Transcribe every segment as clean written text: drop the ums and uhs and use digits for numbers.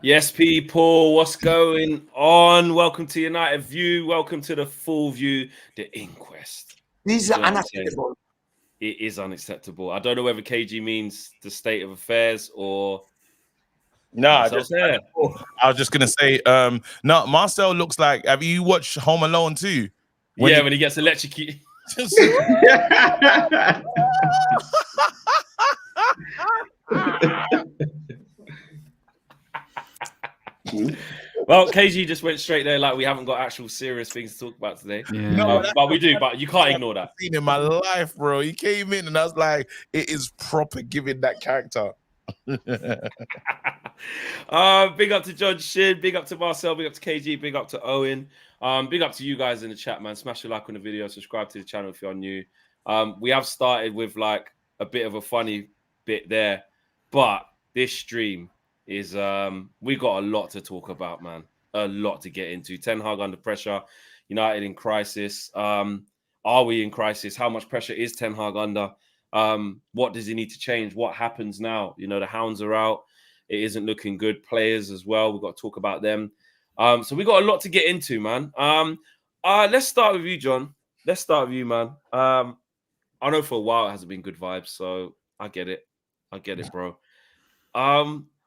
Yes, people, what's going on? Welcome to United View. Welcome to the full view, the inquest. These are unacceptable. It is unacceptable. I don't know whether KG means the state of affairs or. No, I was just gonna say, no, Marcel looks like. Have you watched Home Alone too? When he gets electrocuted. Well, KG just went straight there like we haven't got actual serious things to talk about today. Yeah. No, but we do, but you can't ignore that. I've seen in my life, bro. He came in and I was like, it is proper giving that character. Big up to John Shin, big up to Marcel, big up to KG, big up to Owen. Big up to you guys in the chat, man. Smash a like on the video, subscribe to the channel if you're new. We have started with like a bit of a funny bit there, but this stream is we got a lot to talk about, man. A lot to get into. Ten Hag under pressure, United in crisis. Are we in crisis? How much pressure is Ten Hag under? What does he need to change? What happens now? You know, the hounds are out. It isn't looking good. Players as well. We've got to talk about them. So we got a lot to get into, man. Let's start with you, John. Let's start with you, man. I know for a while it hasn't been good vibes, so I get it. I get it, bro.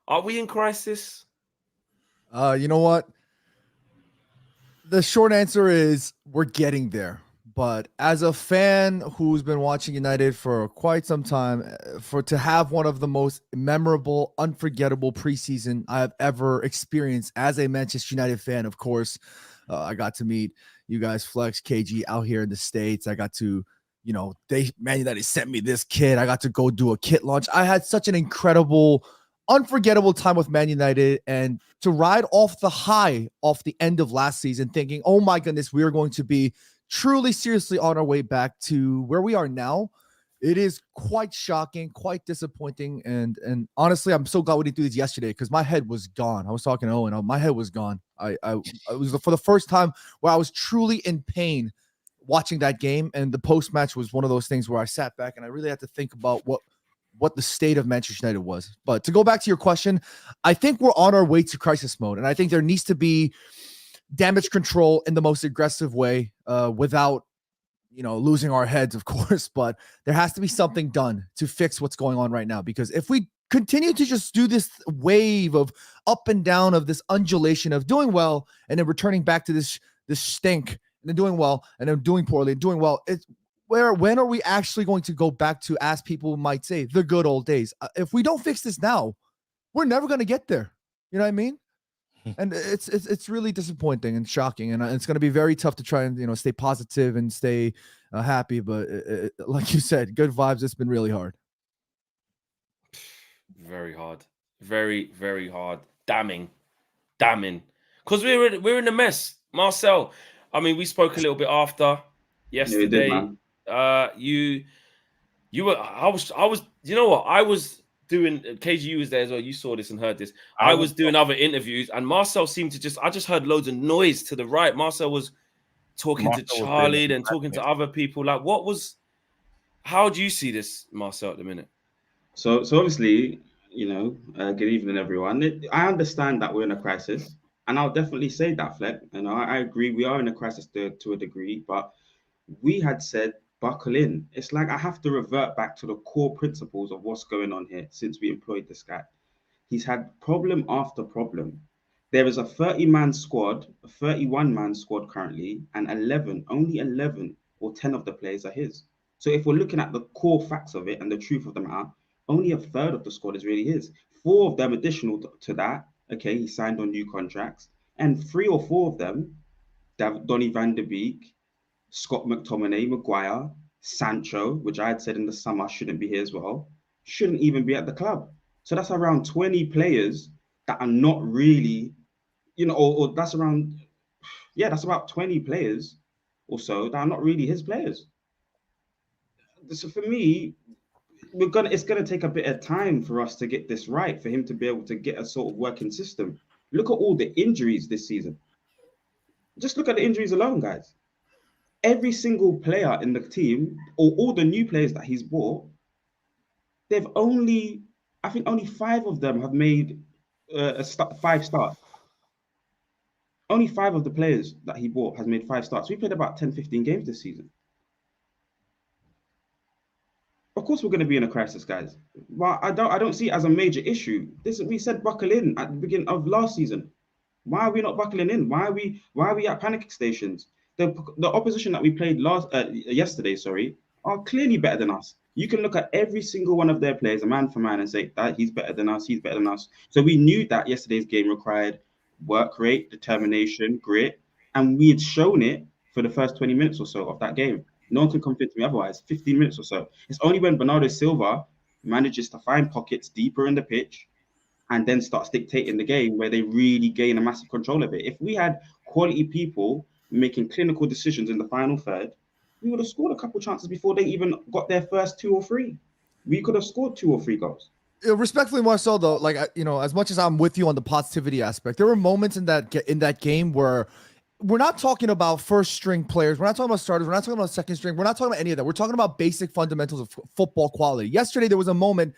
Are we in crisis? You know what? The short answer is we're getting there. But as a fan who's been watching United for quite some time, to have one of the most memorable, unforgettable preseason I have ever experienced as a Manchester United fan, of course, I got to meet you guys, Flex, KG, out here in the States. I got to, Man United sent me this kit. I got to go do a kit launch. I had such an incredible, unforgettable time with Man United, and to ride off the high off the end of last season thinking, oh my goodness, we are going to be truly seriously on our way back to where we are now. It is quite shocking, quite disappointing, and honestly, I'm so glad we didn't do this yesterday because my head was gone. I was talking to Owen, my head was gone. I was for the first time where I was truly in pain watching that game, and the post-match was one of those things where I sat back and I really had to think about what the state of Manchester United was. But to go back to your question, I think we're on our way to crisis mode, and I think there needs to be damage control in the most aggressive way, without, losing our heads, of course. But there has to be something done to fix what's going on right now, because if we continue to just do this wave of up and down, of this undulation of doing well and then returning back to this stink, and then doing well and then doing poorly and doing well, when are we actually going to go back to, as people might say, the good old days? If we don't fix this now, we're never going to get there. You know what I mean? And it's really disappointing and shocking, and it's going to be very tough to try and stay positive and stay happy. But like you said, good vibes. It's been really hard. Very hard, very, very hard. Damning, because we're in a mess. Marcel, I mean, we spoke a little bit after yesterday. You were. I was. You know what? I was doing. KGU was there as well. You saw this and heard this. I was doing other interviews, and Marcel seemed to I just heard loads of noise to the right. Marcel was talking to Charlie, then talking to other people. Like, how do you see this, Marcel, at the minute? So obviously, good evening, everyone. I understand that we're in a crisis, and I'll definitely say that, Fleck. I agree, we are in a crisis to a degree, but we had said buckle in. It's like I have to revert back to the core principles of what's going on here since we employed this guy. He's had problem after problem. There is a 30-man squad, a 31-man squad currently, and only 11 or 10 of the players are his. So if we're looking at the core facts of it and the truth of the matter, only a third of the squad is really his. 4 of them additional to that, okay, he signed on new contracts, and 3 or 4 of them, Donny van de Beek, Scott McTominay, Maguire, Sancho, which I had said in the summer shouldn't be here as well, shouldn't even be at the club. So that's around 20 players that are not really, or that's around, that's about 20 players or so that are not really his players. So for me, it's gonna take a bit of time for us to get this right, for him to be able to get a sort of working system. Look at all the injuries this season. Just look at the injuries alone, guys. Every single player in the team, or all the new players that he's bought, I think only 5 of them have made 5 starts. Only 5 of the players that he bought has made 5 starts. We played about 10, 15 games this season. Of course, we're going to be in a crisis, guys. But I don't see it as a major issue. We said buckle in at the beginning of last season. Why are we not buckling in? Why are we at panic stations? The opposition that we played yesterday, are clearly better than us. You can look at every single one of their players, man for man, and say that he's better than us. He's better than us. So we knew that yesterday's game required work rate, determination, grit, and we had shown it for the first 20 minutes or so of that game. No one can convince me otherwise. 15 minutes or so. It's only when Bernardo Silva manages to find pockets deeper in the pitch and then starts dictating the game where they really gain a massive control of it. If we had quality people making clinical decisions in the final third, we would have scored a couple chances before they even got their first 2 or 3. We could have scored 2 or 3 goals. Respectfully, Marcel, though, like, as much as I'm with you on the positivity aspect, there were moments in that game where we're not talking about first string players. We're not talking about starters. We're not talking about second string. We're not talking about any of that. We're talking about basic fundamentals of football quality. Yesterday, there was a moment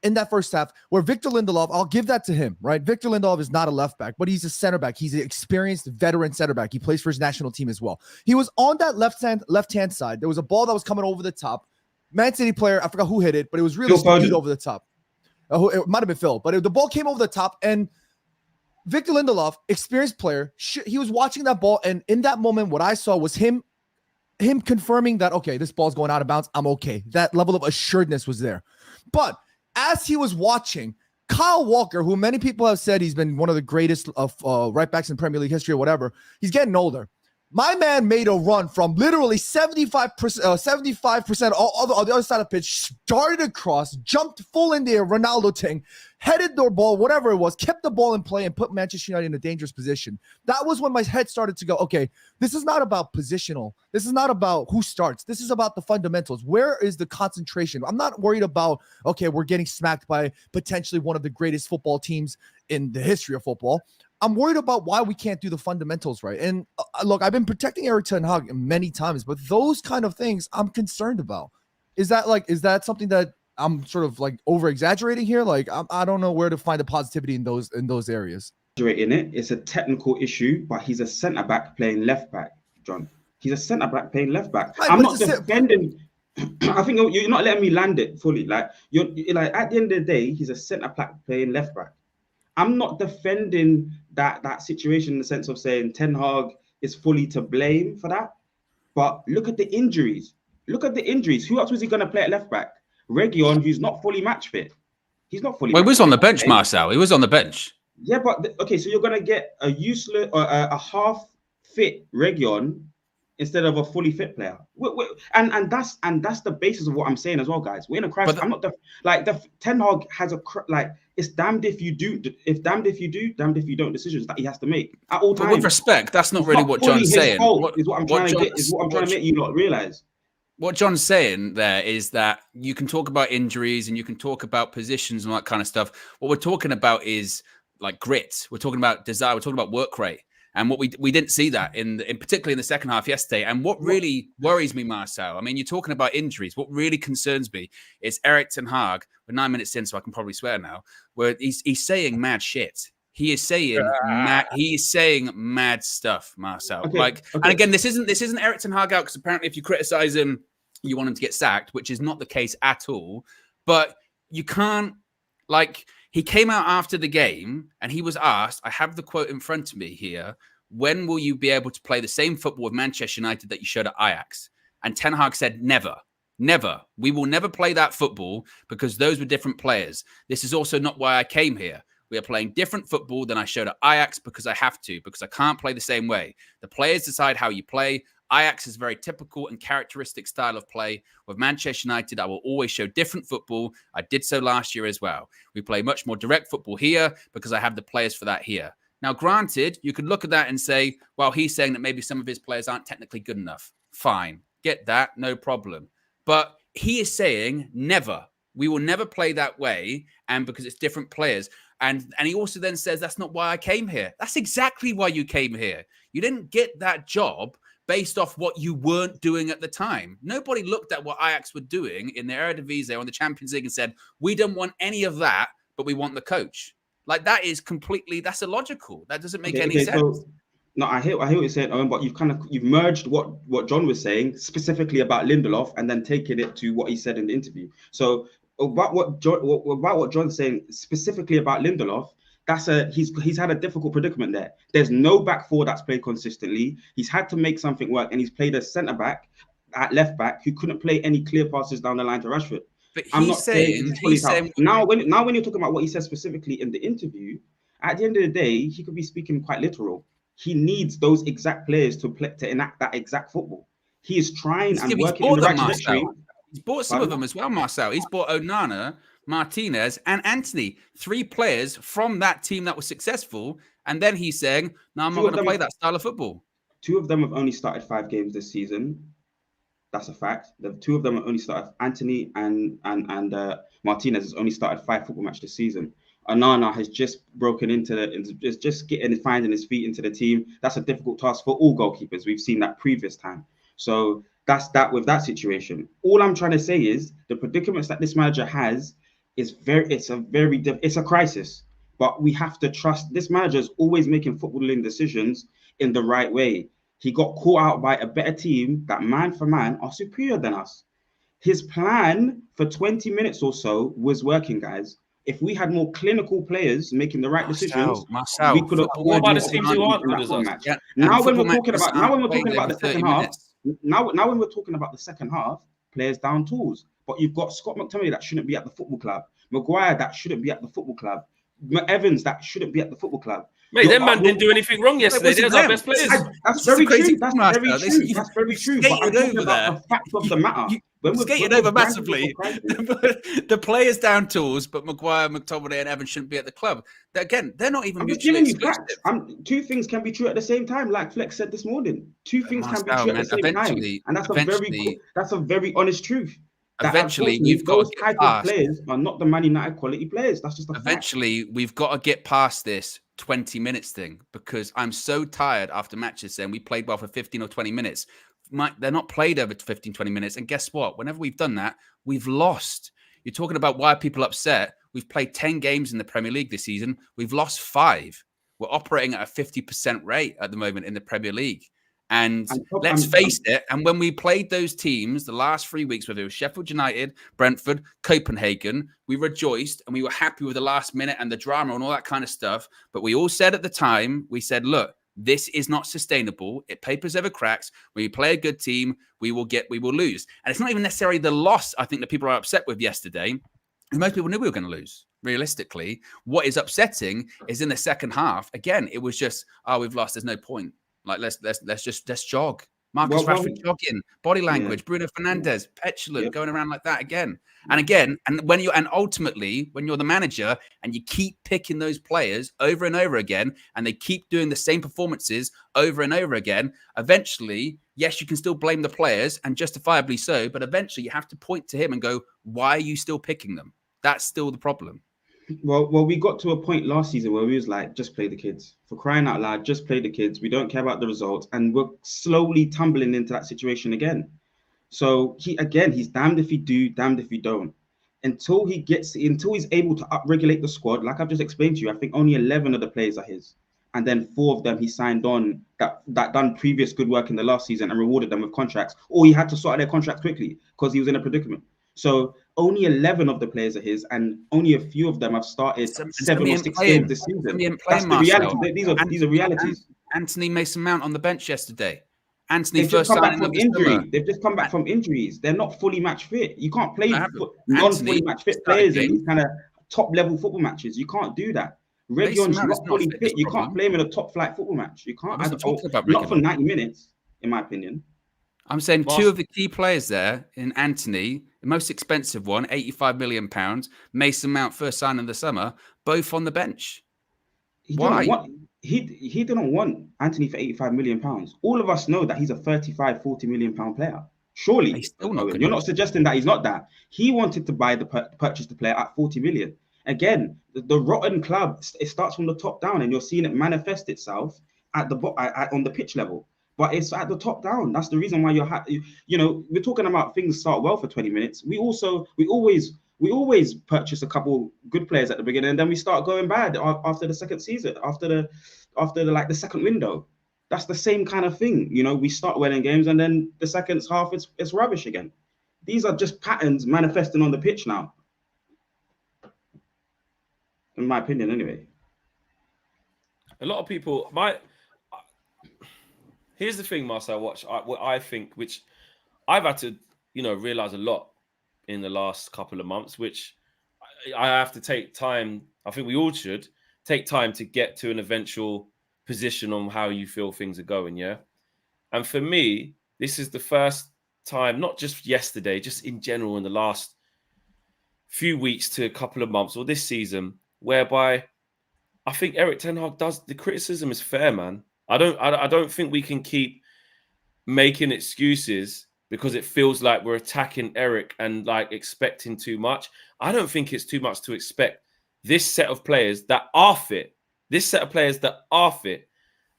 in that first half where Victor Lindelof, I'll give that to him, right? Victor Lindelof is not a left back, but he's a center back. He's an experienced veteran center back. He plays for his national team as well. He was on that left-hand side. There was a ball that was coming over the top. Man City player, I forgot who hit it, but it was really speed over the top. It might have been Phil, but the ball came over the top, and Victor Lindelof, experienced player, he was watching that ball, and in that moment, what I saw was him confirming that, okay, this ball's going out of bounds, I'm okay. That level of assuredness was there. But as he was watching, Kyle Walker, who many people have said he's been one of the greatest of right backs in Premier League history or whatever, he's getting older. My man made a run from literally 75% on the other side of the pitch, started across, jumped full in the air, Ronaldo thing, headed the ball, whatever it was, kept the ball in play and put Manchester United in a dangerous position. That was when my head started to go, okay, this is not about positional. This is not about who starts. This is about the fundamentals. Where is the concentration? I'm not worried about, okay, we're getting smacked by potentially one of the greatest football teams in the history of football. I'm worried about why we can't do the fundamentals right. And look, I've been protecting Erik Ten Hag many times, but those kind of things I'm concerned about. Is that something that I'm sort of like over exaggerating here? Like, I don't know where to find the positivity in those areas. In it, it's a technical issue, but he's a centre back playing left back, John. He's a centre back playing left back. Right, I'm not defending. I think you're not letting me land it fully. Like you're like, at the end of the day, he's a centre back playing left back. I'm not defending that situation in the sense of saying Ten Hag is fully to blame for that. But look at the injuries. Who else was he going to play at left back? Reguilon, who's not fully match fit. He's not fully. Well, he was on the bench, Marcel. He was on the bench. Yeah, but okay, so you're going to get a useless or a half fit Reguilon instead of a fully fit player. And that's the basis of what I'm saying as well, guys. We're in a crisis. I'm not the Ten Hag has it's damned if you do, damned if you don't decisions that he has to make at all times. But with respect, that's not really what John's saying. Is what I'm trying to make you lot realize. What John's saying there is that you can talk about injuries and you can talk about positions and all that kind of stuff. What we're talking about is like grit. We're talking about desire. We're talking about work rate. And what we didn't see that in particularly in the second half yesterday. And what really worries me, Marcel, I mean, you're talking about injuries. What really concerns me is Erik Ten Hag. We're 9 minutes in, so I can probably swear now. Where he's saying mad shit. He is saying mad stuff, Marcel. Okay. And again, this isn't Erik Ten Hag out because apparently, if you criticize him, you want him to get sacked, which is not the case at all. But you can't He came out after the game and he was asked, I have the quote in front of me here, when will you be able to play the same football with Manchester United that you showed at Ajax? And Ten Hag said, never. We will never play that football because those were different players. This is also not why I came here. We are playing different football than I showed at Ajax because I have to, because I can't play the same way. The players decide how you play. Ajax is a very typical and characteristic style of play. With Manchester United, I will always show different football. I did so last year as well. We play much more direct football here because I have the players for that here. Now, granted, you could look at that and say, well, he's saying that maybe some of his players aren't technically good enough. Fine. Get that. No problem. But he is saying never. We will never play that way. And because it's different players. And he also then says, that's not why I came here. That's exactly why you came here. You didn't get that job based off what you weren't doing at the time. Nobody looked at what Ajax were doing in the Eredivisie or in the Champions League and said, we don't want any of that, but we want the coach. Like that is completely, that's illogical. That doesn't make any sense. So, no, I hear what you're saying, Owen, but you've merged what John was saying specifically about Lindelof and then taken it to what he said in the interview. So about what John's saying specifically about Lindelof, he's had a difficult predicament there. There's no back four that's played consistently. He's had to make something work, and he's played a centre back at left back who couldn't play any clear passes down the line to Rashford. But he's saying now when you're talking about what he said specifically in the interview, at the end of the day, he could be speaking quite literal. He needs those exact players to enact that exact football. He is trying and working in the right trajectory. He's bought some of them as well, Marcel. He's bought Onana, Martinez, and Anthony, 3 players from that team that was successful. And then he's saying, "No, I'm not going to play that style of football." 2 of them have only started 5 games this season. That's a fact. The 2 of them have only started. Anthony and Martinez has only started 5 football matches this season. Onana has just broken just finding his feet into the team. That's a difficult task for all goalkeepers. We've seen that previous time. So that's that with that situation. All I'm trying to say is the predicaments that this manager has it's a crisis. But we have to trust this manager is always making footballing decisions in the right way. He got caught out by a better team that man for man are superior than us. His plan for 20 minutes or so was working, guys. If we had more clinical players making the right decisions, we could have. What about the teams who aren't good as us? Yeah. Now when we're talking about the second half, now when we're talking about the second half, players down tools. But you've got Scott McTominay that shouldn't be at the football club, Maguire that shouldn't be at the football club, Evans that shouldn't be at the football club. Mate, them man didn't do anything wrong yesterday. They're our best players. That's very true. That's very true. But I'm talking about the fact of the matter. Skated over massively. The players down tools, but Maguire, McTominay, and Evans shouldn't be at the club. Again, they're not even mutually exclusive. 2 things can be true at the same time, like Flex said this morning. 2 things can be true at the same time, and that's a very honest truth. Eventually, we've got those type of players are not the Man United quality players. That's just a fact. We've got to get past this 20 minutes thing because I'm so tired after matches saying we played well for 15 or 20 minutes. They're not played over 15, 20 minutes. And guess what? Whenever we've done that, we've lost. You're talking about why people are upset. We've played 10 games in the Premier League this season. We've lost 5. We're operating at a 50% rate at the moment in the Premier League. And let's face it, and when we played those teams the last 3 weeks, whether it was Sheffield United, Brentford, Copenhagen, we rejoiced and we were happy with the last minute and the drama and all that kind of stuff. But we all said at the time, we said, look, this is not sustainable. It papers over cracks. When you play a good team, we will lose. And it's not even necessarily the loss, I think, that people are upset with yesterday. Most people knew we were going to lose. Realistically, what is upsetting is in the second half, again, it was just, we've lost. There's no point. Like let's jog. Marcus Rashford jogging, body language, Bruno Fernandes, petulant, going around like that again and again. And ultimately, when you're the manager and you keep picking those players over and over again, and they keep doing the same performances over and over again, eventually, yes, you can still blame the players and justifiably so, but eventually you have to point to him and go, why are you still picking them? That's still the problem. Well, we got to a point last season where we was like, just play the kids. For crying out loud, just play the kids. We don't care about the results. And we're slowly tumbling into that situation again. So he's damned if he do, damned if he don't. Until he's able to upregulate the squad, like I've just explained to you, I think only 11 of the players are his. And then 4 of them he signed on that done previous good work in the last season and rewarded them with contracts. Or he had to sort out their contracts quickly because he was in a predicament. So only 11 of the players are his, and only a few of them have started 7 or 6 games this season. That's the reality. These are realities. Anthony Mason Mount on the bench yesterday. They've just come back from injury. They've just come back from injuries. They're not fully match fit. You can't play non-fully match fit players in these kind of top-level football matches. You can't do that. Reguilon's not fully fit. You can't play him in a top-flight football match. You can't. Not for 90 minutes, in my opinion. I'm saying 2 of the key players there in Anthony, the most expensive one, £85 million, Mason Mount, first sign in the summer, both on the bench. Why? He didn't want Anthony for £85 million. All of us know that he's a £35-40 million player. Surely, he's still not you're not suggesting that he's not that. He wanted to buy purchase the player at 40 million. Again, the rotten club, it starts from the top down, and you're seeing it manifest itself at the on the pitch level. But it's at the top down. That's the reason why we're talking about things start well for 20 minutes. We always We always purchase a couple good players at the beginning, and then we start going bad after the second season, after the second window. That's the same kind of thing. You know, we start winning games, and then the second half it's rubbish again. These are just patterns manifesting on the pitch now, in my opinion, anyway. A lot of people, here's the thing, Marcel, what I think, which I've had to, realize a lot in the last couple of months, which I have to take time. I think we all should take time to get to an eventual position on how you feel things are going. Yeah. And for me, this is the first time, not just yesterday, just in general, in the last few weeks to a couple of months or this season, whereby I think Eric Ten Hag the criticism is fair, man. I don't think we can keep making excuses because it feels like we're attacking Eric and like expecting too much. I don't think it's too much to expect this set of players that are fit,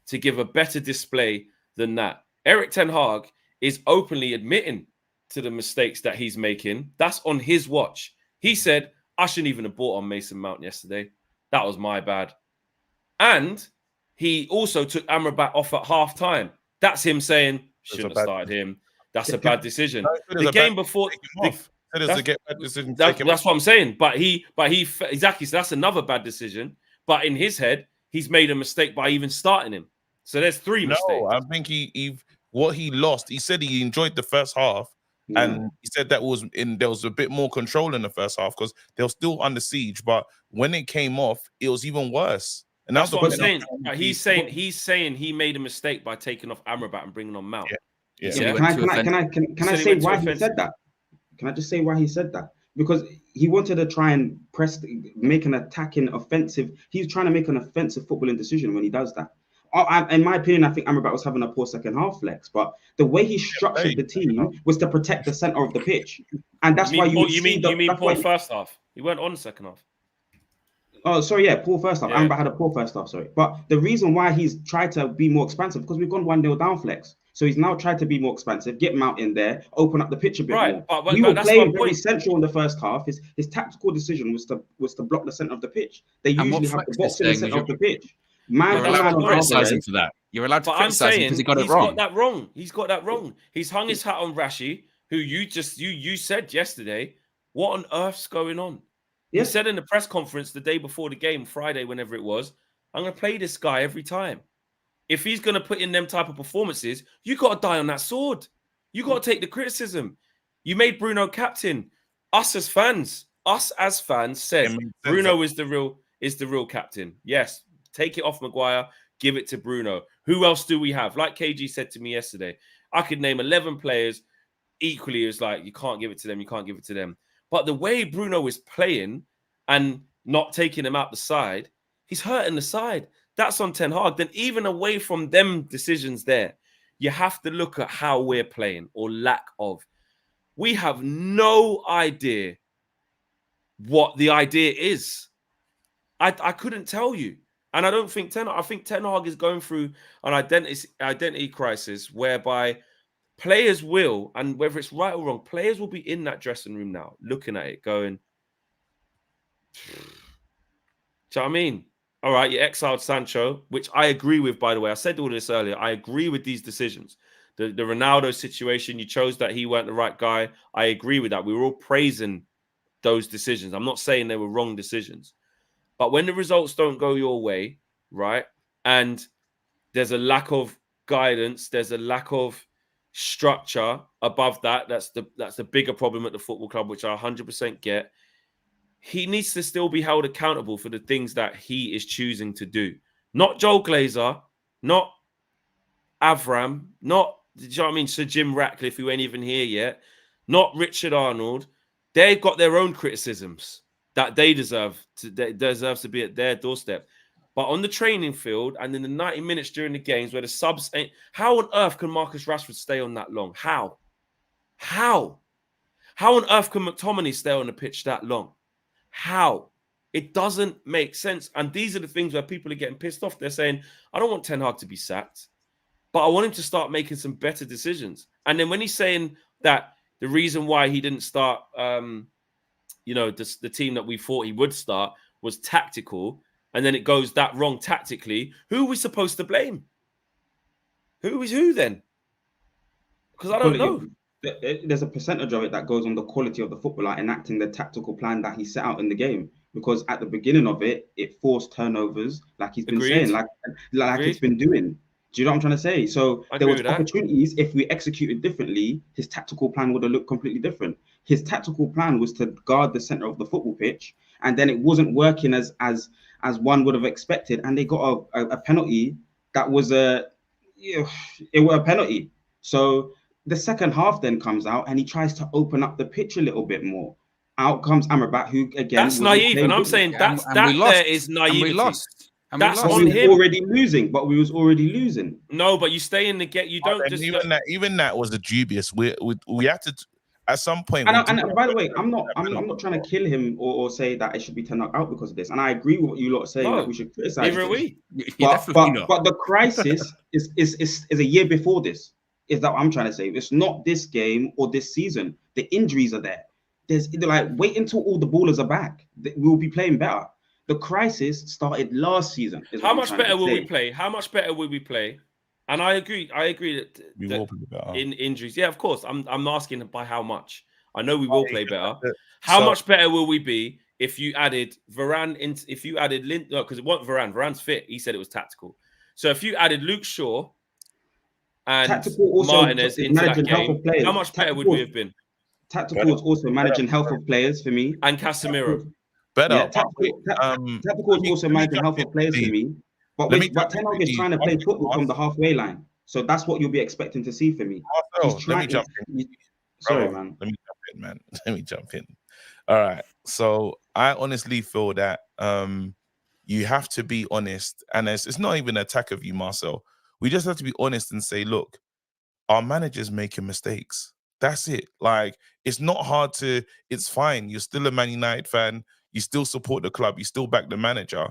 to give a better display than that. Eric Ten Hag is openly admitting to the mistakes that he's making. That's on his watch. He said, I shouldn't even have bought on Mason Mount yesterday. That was my bad. And he also took Amrabat off at half time. That's him saying, shouldn't have started him. That's a bad decision. The game before... That's what I'm saying. But he exactly, so that's another bad decision. But in his head, he's made a mistake by even starting him. So there's three mistakes. No, I think what he lost, he said he enjoyed the first half. Yeah. And he said there was a bit more control in the first half because they were still under siege. But when it came off, it was even worse. And that's what I'm saying. He's saying he made a mistake by taking off Amrabat and bringing on Mount. Yeah. Can I say why he said that? Can I just say why he said that? Because he wanted to try and make an attacking offensive. He's trying to make an offensive footballing decision when he does that. In my opinion, I think Amrabat was having a poor second half, Flex. But the way he structured the team was to protect the center of the pitch, and that's why you mean poor first half. He went on the second half. Oh, sorry, yeah, poor first half. Yeah. Amrabat had a poor first half, sorry. But the reason why he's tried to be more expansive because we've gone 1-0 down, Flex. So he's now tried to be more expansive, get Mount in there, open up the pitch a bit more. But we were playing very central in the first half. His tactical decision was to block the center of the pitch. They usually have the box in the center of the pitch. You're allowed to criticize him for that. You're allowed to criticize him because he got it wrong. He's got that wrong. He's hung his hat on Rashi, who you said yesterday, what on earth's going on? He said in the press conference the day before the game, Friday, whenever it was, I'm going to play this guy every time. If he's going to put in them type of performances, you got to die on that sword. You got to take the criticism. You made Bruno captain. Us as fans said Bruno is the real captain. Yes, take it off Maguire, give it to Bruno. Who else do we have? Like KG said to me yesterday, I could name 11 players equally. It's like, you can't give it to them. But the way Bruno is playing and not taking him out the side, he's hurting the side. That's on Ten Hag. Then even away from them decisions there, you have to look at how we're playing or lack of. We have no idea what the idea is. I couldn't tell you. And I don't think I think Ten Hag is going through an identity crisis whereby players will, and whether it's right or wrong, players will be in that dressing room now, looking at it, going, do you know what I mean? All right, you exiled Sancho, which I agree with, by the way. I said all this earlier. I agree with these decisions. The Ronaldo situation, you chose that he weren't the right guy. I agree with that. We were all praising those decisions. I'm not saying they were wrong decisions. But when the results don't go your way, right, and there's a lack of guidance, there's a lack of structure above that, that's the bigger problem at the football club, which I 100% get. He needs to still be held accountable for the things that he is choosing to do. Not Joel Glazer, not Avram, not, do you know what I mean, Sir Jim Ratcliffe, who ain't even here yet, not Richard Arnold. They've got their own criticisms that they deserve to be at their doorstep. But on the training field and in the 90 minutes during the games where the subs ain't, how on earth can Marcus Rashford stay on that long? How on earth can McTominay stay on the pitch that long? How? It doesn't make sense. And these are the things where people are getting pissed off. They're saying, I don't want Ten Hag to be sacked, but I want him to start making some better decisions. And then when he's saying that the reason why he didn't start you know, the team that we thought he would start was tactical, and then it goes that wrong tactically, who are we supposed to blame? Who is who then? Because I don't know. There's a percentage of it that goes on the quality of the footballer enacting the tactical plan that he set out in the game. Because at the beginning of it, it forced turnovers, like he's been saying, like it's been doing. Do you know what I'm trying to say? So there was opportunities. If we executed differently, his tactical plan would have looked completely different. His tactical plan was to guard the center of the football pitch, and then it wasn't working as one would have expected, and they got a penalty that was it was a penalty. So the second half then comes out, and he tries to open up the pitch a little bit more. Out comes Amrabat, who again that's naive, and I'm saying that there is naivety. And we lost. That's on him. Already losing, but we was already losing. No, but you stay in the get. You don't just even that was a dubious. We have to at some point. And by the way, I'm not trying to kill him or say that it should be turned out because of this. And I agree with what you lot are saying that we should criticize. Neither are we. But the crisis is a year before this. Is that what I'm trying to say? It's not this game or this season. The injuries are there. They're like, wait until all the ballers are back. We'll be playing better. The crisis started last season. How much better will we play? How much better will we play? And I agree that we will play better. In injuries. Yeah, of course. I'm asking by how much. I know we will play better. How much better will we be if you added Varane if you added because it wasn't Varane. Varane's fit. He said it was tactical. So if you added Luke Shaw and Martinez into that game, how much better would we have been? Tactical is also managing health of players for me. And Casemiro. Better. Yeah, tactical is also managing health of players for me. But Ten Hag is trying to play football from the halfway line. So that's what you'll be expecting to see for me. Let me jump in. Sorry, man. Let me jump in, man. Let me jump in. All right. So I honestly feel that you have to be honest. And it's not even an attack of you, Marcel. We just have to be honest and say, look, our manager's making mistakes. That's it. Like, it's not hard to, it's fine. You're still a Man United fan. You still support the club. You still back the manager.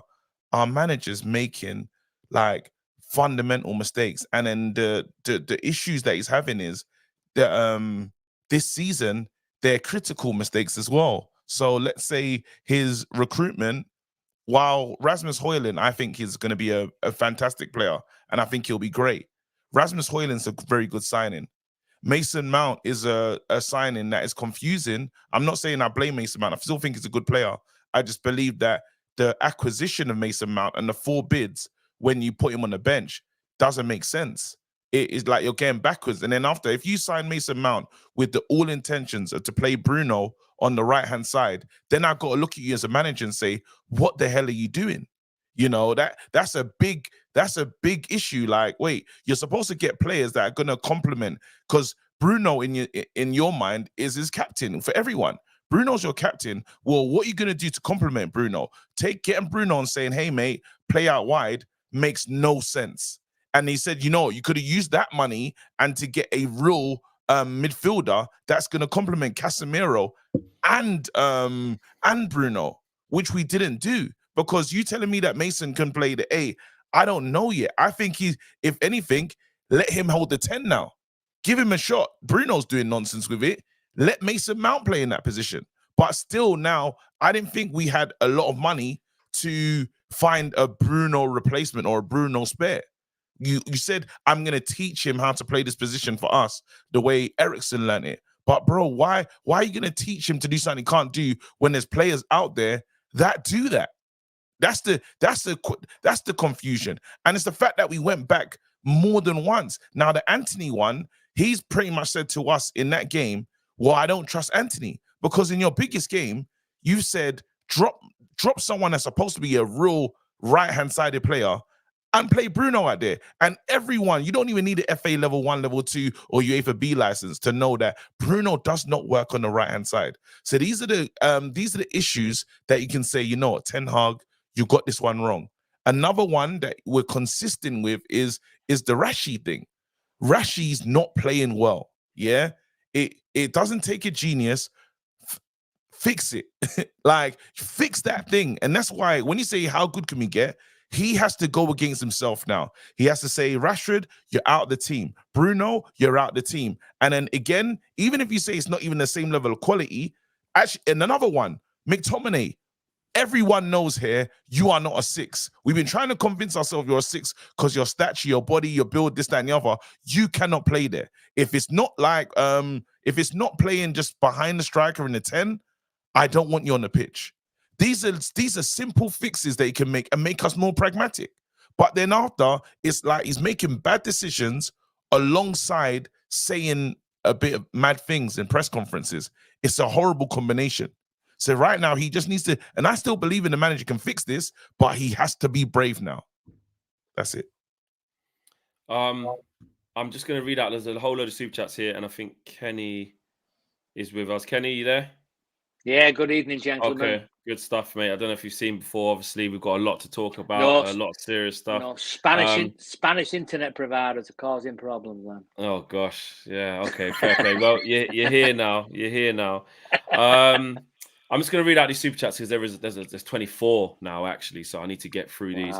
Our manager's making like fundamental mistakes. And then the issues that he's having is that this season, they're critical mistakes as well. So let's say his recruitment, while Rasmus Højlund, I think he's going to be a fantastic player. And I think he'll be great. Rasmus Højlund's a very good signing. Mason Mount is a signing that is confusing. I'm not saying I blame Mason Mount. I still think he's a good player. I just believe that the acquisition of Mason Mount and the 4 bids when you put him on the bench doesn't make sense. It is like you're getting backwards. And then after, if you sign Mason Mount with the all intentions of to play Bruno on the right-hand side, then I've got to look at you as a manager and say, what the hell are you doing? You know, that's a big issue. Like, wait, you're supposed to get players that are going to complement, because Bruno in your mind is his captain for everyone. Bruno's your captain. Well, what are you going to do to complement Bruno? Getting Bruno and saying, hey, mate, play out wide makes no sense. And he said, you know, you could have used that money and to get a real midfielder that's going to complement Casemiro and Bruno, which we didn't do. Because you telling me that Mason can play the 8, I don't know yet. I think if anything, let him hold the 10 now. Give him a shot. Bruno's doing nonsense with it. Let Mason Mount play in that position. But still now, I didn't think we had a lot of money to find a Bruno replacement or a Bruno spare. You said, I'm going to teach him how to play this position for us the way Eriksen learned it. But bro, why are you going to teach him to do something he can't do when there's players out there that do that? That's the confusion. And it's the fact that we went back more than once. Now, the Anthony one, he's pretty much said to us in that game, well, I don't trust Anthony. Because in your biggest game, you said, drop someone that's supposed to be a real right-hand-sided player and play Bruno out there. And everyone, you don't even need an FA level 1, level 2, or UEFA B license to know that Bruno does not work on the right-hand side. So these are the issues that you can say, you know what, Ten Hag, you got this one wrong. Another one that we're consistent with is the Rashi thing. Rashi's not playing well. Yeah, it doesn't take a genius. Fix it. Like, fix that thing. And that's why when you say how good can we get, he has to go against himself now. He has to say, Rashford, you're out of the team. Bruno, you're out of the team. And then again, even if you say it's not even the same level of quality, Actually, and another one, McTominay. Everyone knows here you are not a 6. We've been trying to convince ourselves you're a 6 because your stature, your body, your build, this, that, and the other. You cannot play there. If it's not like, if it's not playing just behind the striker in the 10, I don't want you on the pitch. These are simple fixes that he can make and make us more pragmatic. But then after, it's like he's making bad decisions alongside saying a bit of mad things in press conferences. It's a horrible combination. So right now, he just needs to, and I still believe in the manager can fix this, but he has to be brave now. That's it. I'm just going to read out. There's a whole load of super chats here, and I think Kenny is with us. Kenny, you there? Yeah, good evening, gentlemen. Okay, good stuff, mate. I don't know if you've seen before. Obviously, we've got a lot to talk about, a lot of serious stuff. No, Spanish internet providers are causing problems, man. Oh, gosh. Yeah, okay, fair play. Well, you're here now. You're here now. I'm just going to read out these super chats because there's 24 now, actually, so I need to get through these.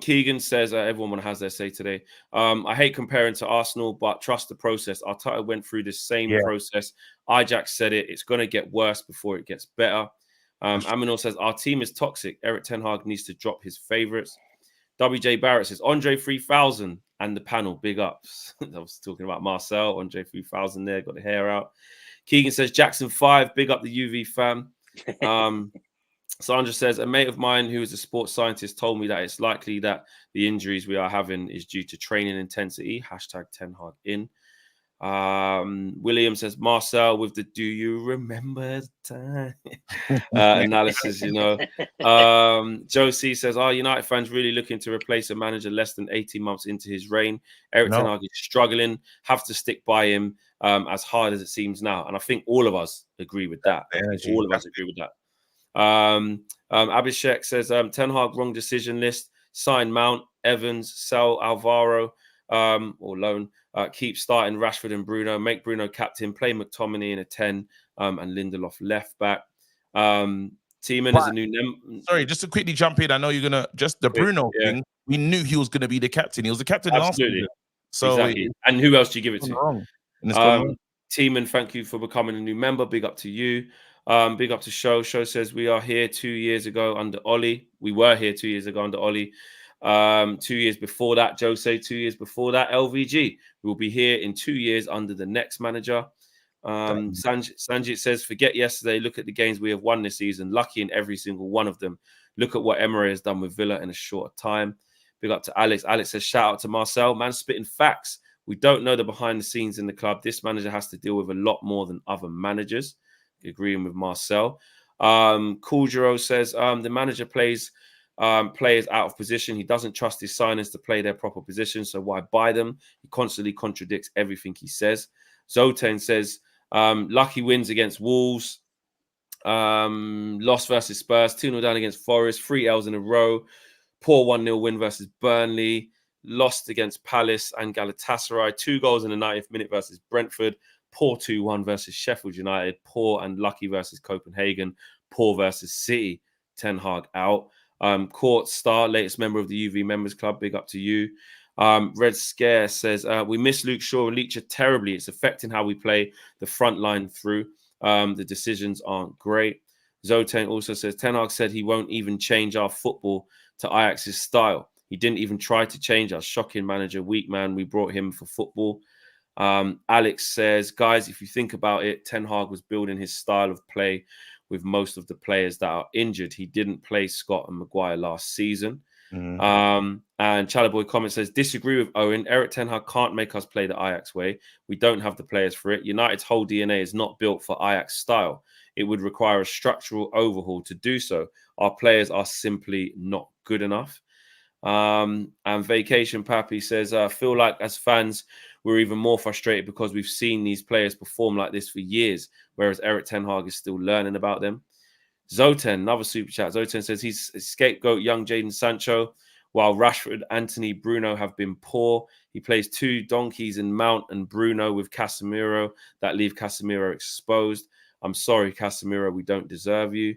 Keegan says, everyone has their say today. I hate comparing to Arsenal, but trust the process. Arteta went through the same process. Ajax said it. It's going to get worse before it gets better. Aminor says, our team is toxic. Eric Ten Hag needs to drop his favourites. WJ Barrett says, Andre 3000 and the panel, big ups. I was talking about Marcel, Andre 3000 there, got the hair out. Keegan says, Jackson 5, big up the UV fam. Sandra says, a mate of mine who is a sports scientist told me that it's likely that the injuries we are having is due to training intensity. Hashtag Ten Hag in. William says, Marcel with the do you remember the time analysis, you know. Josie says, are United fans really looking to replace a manager less than 18 months into his reign? Eric Ten Hag is struggling, have to stick by him as hard as it seems now. And I think all of us agree with that. All of us agree with that. Abhishek says, Ten Hag wrong decision list, sign Mount, Evans, sell Alvaro or loan. Keep starting Rashford and Bruno. Make Bruno captain. Play McTominay in a 10 and Lindelof left back. Tiemann is a new... Sorry, just to quickly jump in. I know you're going to... Just the Bruno thing. We knew he was going to be the captain. He was the captain last season. So exactly. And who else do you give it to? Tiemann, thank you for becoming a new member. Big up to you. Big up to Show. Show says, we are here 2 years ago under Ollie. We were here 2 years ago under Ollie. 2 years before that, Jose, 2 years before that, LVG. We'll be here in 2 years under the next manager. Sanjit says, forget yesterday. Look at the games we have won this season. Lucky in every single one of them. Look at what Emery has done with Villa in a short time. Big up to Alex. Alex says, shout out to Marcel. Man, spitting facts. We don't know the behind the scenes in the club. This manager has to deal with a lot more than other managers. Agreeing with Marcel. Kujiro says, the manager plays players out of position. He doesn't trust his signers to play their proper position, so why buy them? He constantly contradicts everything he says. Zoten says, lucky wins against Wolves, loss versus Spurs, 2-0 down against Forest, 3 L's in a row, poor 1-0 win versus Burnley, lost against Palace and Galatasaray, 2 goals in the 90th minute versus Brentford, poor 2-1 versus Sheffield United, poor and lucky versus Copenhagen, poor versus City. Ten Hag out. Court Star, latest member of the UV Members Club, big up to you. Red Scare says, we miss Luke Shaw and Leacher terribly. It's affecting how we play the front line through. The decisions aren't great. Zoten also says, Ten Hag said he won't even change our football to Ajax's style. He didn't even try to change us. Shocking manager, weak man. We brought him for football. Alex says, guys, if you think about it, Ten Hag was building his style of play with most of the players that are injured. He didn't play Scott and Maguire last season. And Chalaboy comment says, disagree with Owen. Eric Ten Hag can't make us play the Ajax way. We don't have the players for it. United's whole DNA is not built for Ajax style. It would require a structural overhaul to do so. Our players are simply not good enough. And Vacation Pappy says, I feel like as fans, we're even more frustrated because we've seen these players perform like this for years, whereas Eric Ten Hag is still learning about them. Zoten, another super chat. Zoten says he's scapegoat young Jadon Sancho, while Rashford, Anthony, Bruno have been poor. He plays 2 donkeys in Mount and Bruno with Casemiro that leave Casemiro exposed. I'm sorry, Casemiro, we don't deserve you.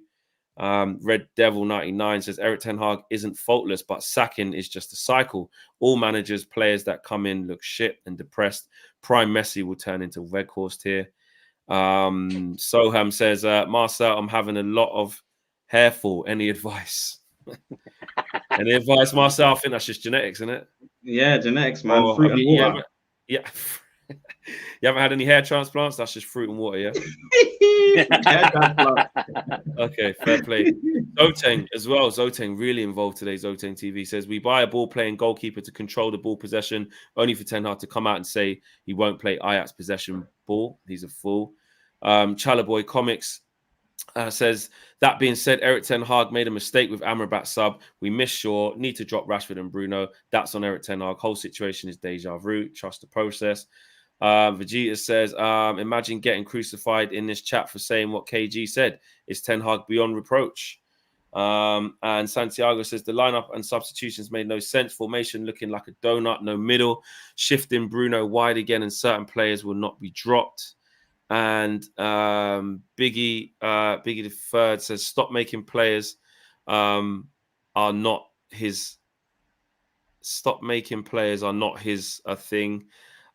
Red Devil 99 says Eric Ten Hag isn't faultless, but sacking is just a cycle. All managers, players that come in look shit and depressed. Prime Messi will turn into Weghorst here. Soham says, Marcel, I'm having a lot of hair fall. Any advice? Any advice, Marcel? I think that's just genetics, isn't it? Yeah, genetics, man. Fruit and water. Yeah. You haven't had any hair transplants? That's just fruit and water, yeah? Okay, fair play. Zoteng as well. Zoteng really involved today. Zoteng TV says, we buy a ball-playing goalkeeper to control the ball possession, only for Ten Hag to come out and say he won't play Ajax possession ball. He's a fool. Chalaboy Comics says, that being said, Eric Ten Hag made a mistake with Amrabat sub. We missed Shaw. Need to drop Rashford and Bruno. That's on Eric Ten Hag. Whole situation is deja vu. Trust the process. Vegeta says, imagine getting crucified in this chat for saying what KG said. Is Ten Hag beyond reproach? And Santiago says, the lineup and substitutions made no sense. Formation looking like a donut, no middle. Shifting Bruno wide again, and certain players will not be dropped. And Biggie the Third says, stop making players are not his. Stop making players are not his thing.